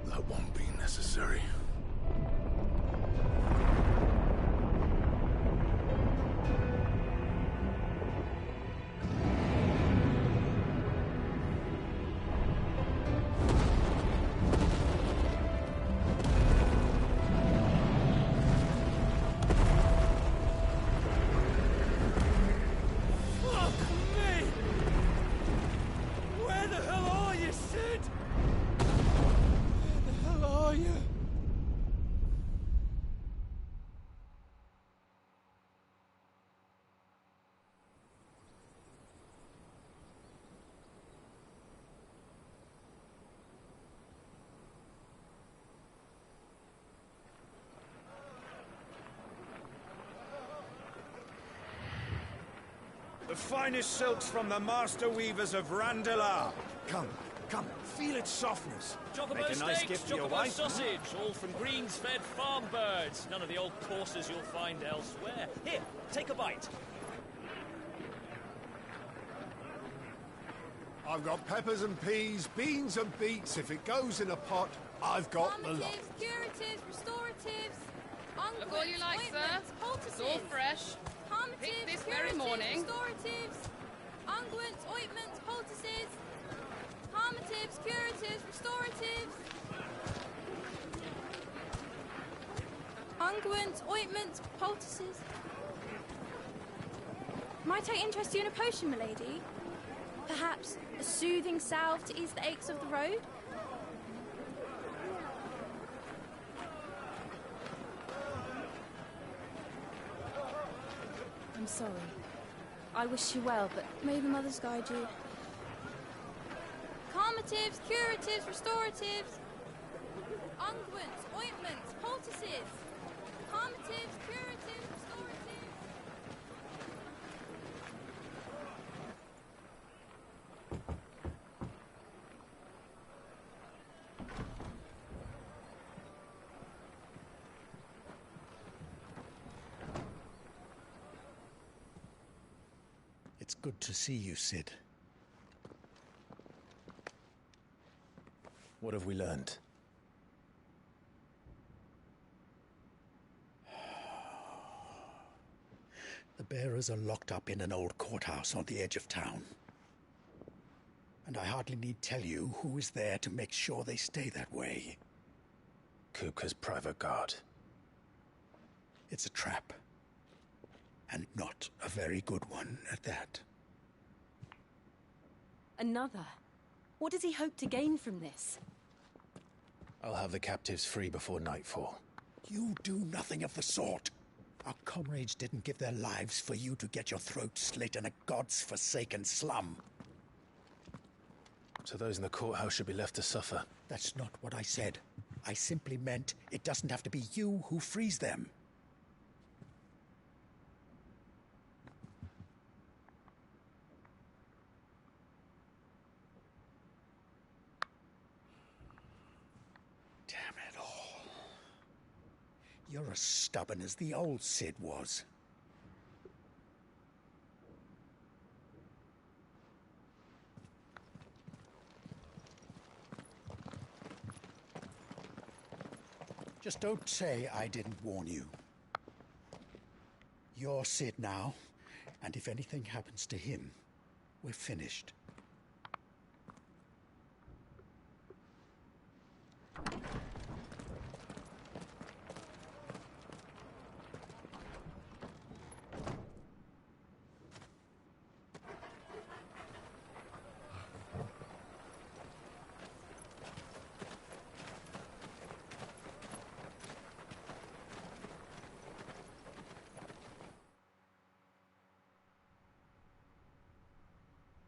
That won't be necessary. The finest silks from the master weavers of Randalar. Come, feel its softness. Chocobo Make a nice steaks, gift for your chocobo wife. sausage, all from greens-fed farm birds. None of the old courses you'll find elsewhere. Here, take a bite. I've got peppers and peas, beans and beets. If it goes in a pot, I've got the lot. Calmatives, curatives, restoratives, Look all you like, sir. ointments, poultices. It's all fresh. Calmatives, Picked this curatives, very morning. restoratives, unguents, ointments, poultices. Calmatives, curatives, restoratives. Unguents, ointments, poultices. Might I interest you in a potion, milady? Perhaps a soothing salve to ease the aches of the road? I'm sorry. I wish you well, but may the mothers guide you. Calmatives, curatives, restoratives. Unguents, ointments, poultices. Calmatives, curatives, restoratives. It's good to see you, Sid. What have we learned? The bearers are locked up in an old courthouse on the edge of town. And I hardly need tell you who is there to make sure they stay that way. Kupka's private guard. It's a trap. And not a very good one at that. Another? What does he hope to gain from this? I'll have the captives free before nightfall. You do nothing of the sort. Our comrades didn't give their lives for you to get your throat slit in a god's forsaken slum. So those in the courthouse should be left to suffer. That's not what I said. I simply meant it doesn't have to be you who frees them. Damn it all. You're as stubborn as the old Sid was. Just don't say I didn't warn you. You're Sid now, and if anything happens to him, we're finished.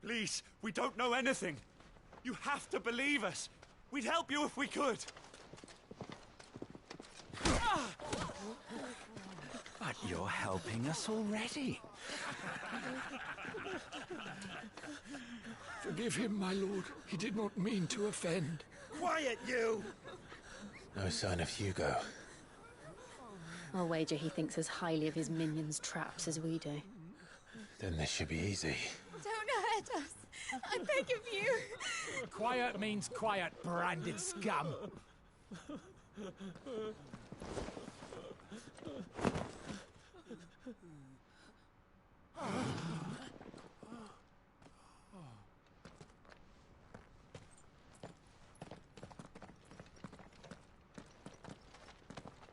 Please, we don't know anything. You have to believe us. We'd help you if we could. But you're helping us already. Forgive him, my lord. He did not mean to offend. Quiet, you! No sign of Hugo. I'll wager he thinks as highly of his minions' traps as we do. Then this should be easy. Don't hurt us. I beg of you. Quiet means quiet, branded scum.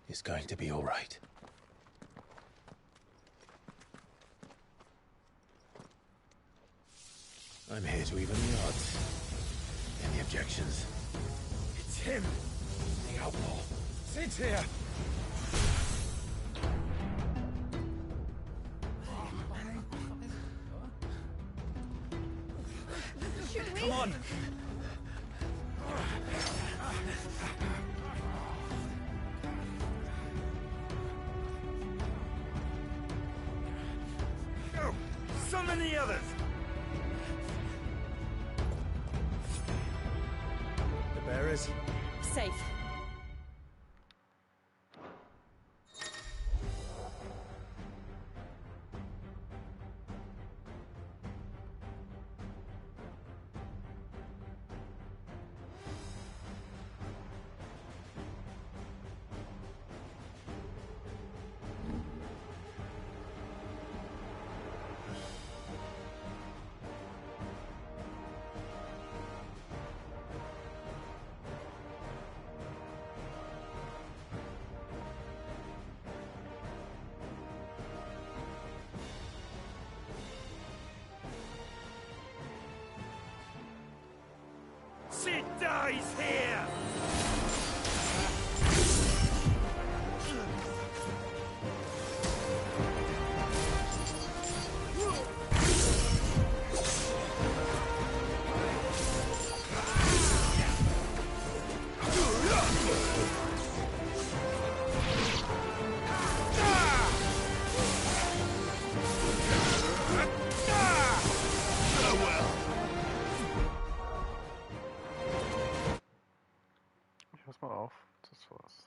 It's going to be all right. I'm here to even the odds. Any objections? It's him, the outlaw. Sit here. Come on. Go! Summon the others! The bearers? Safe. She dies here! Ich pass mal auf, das war's.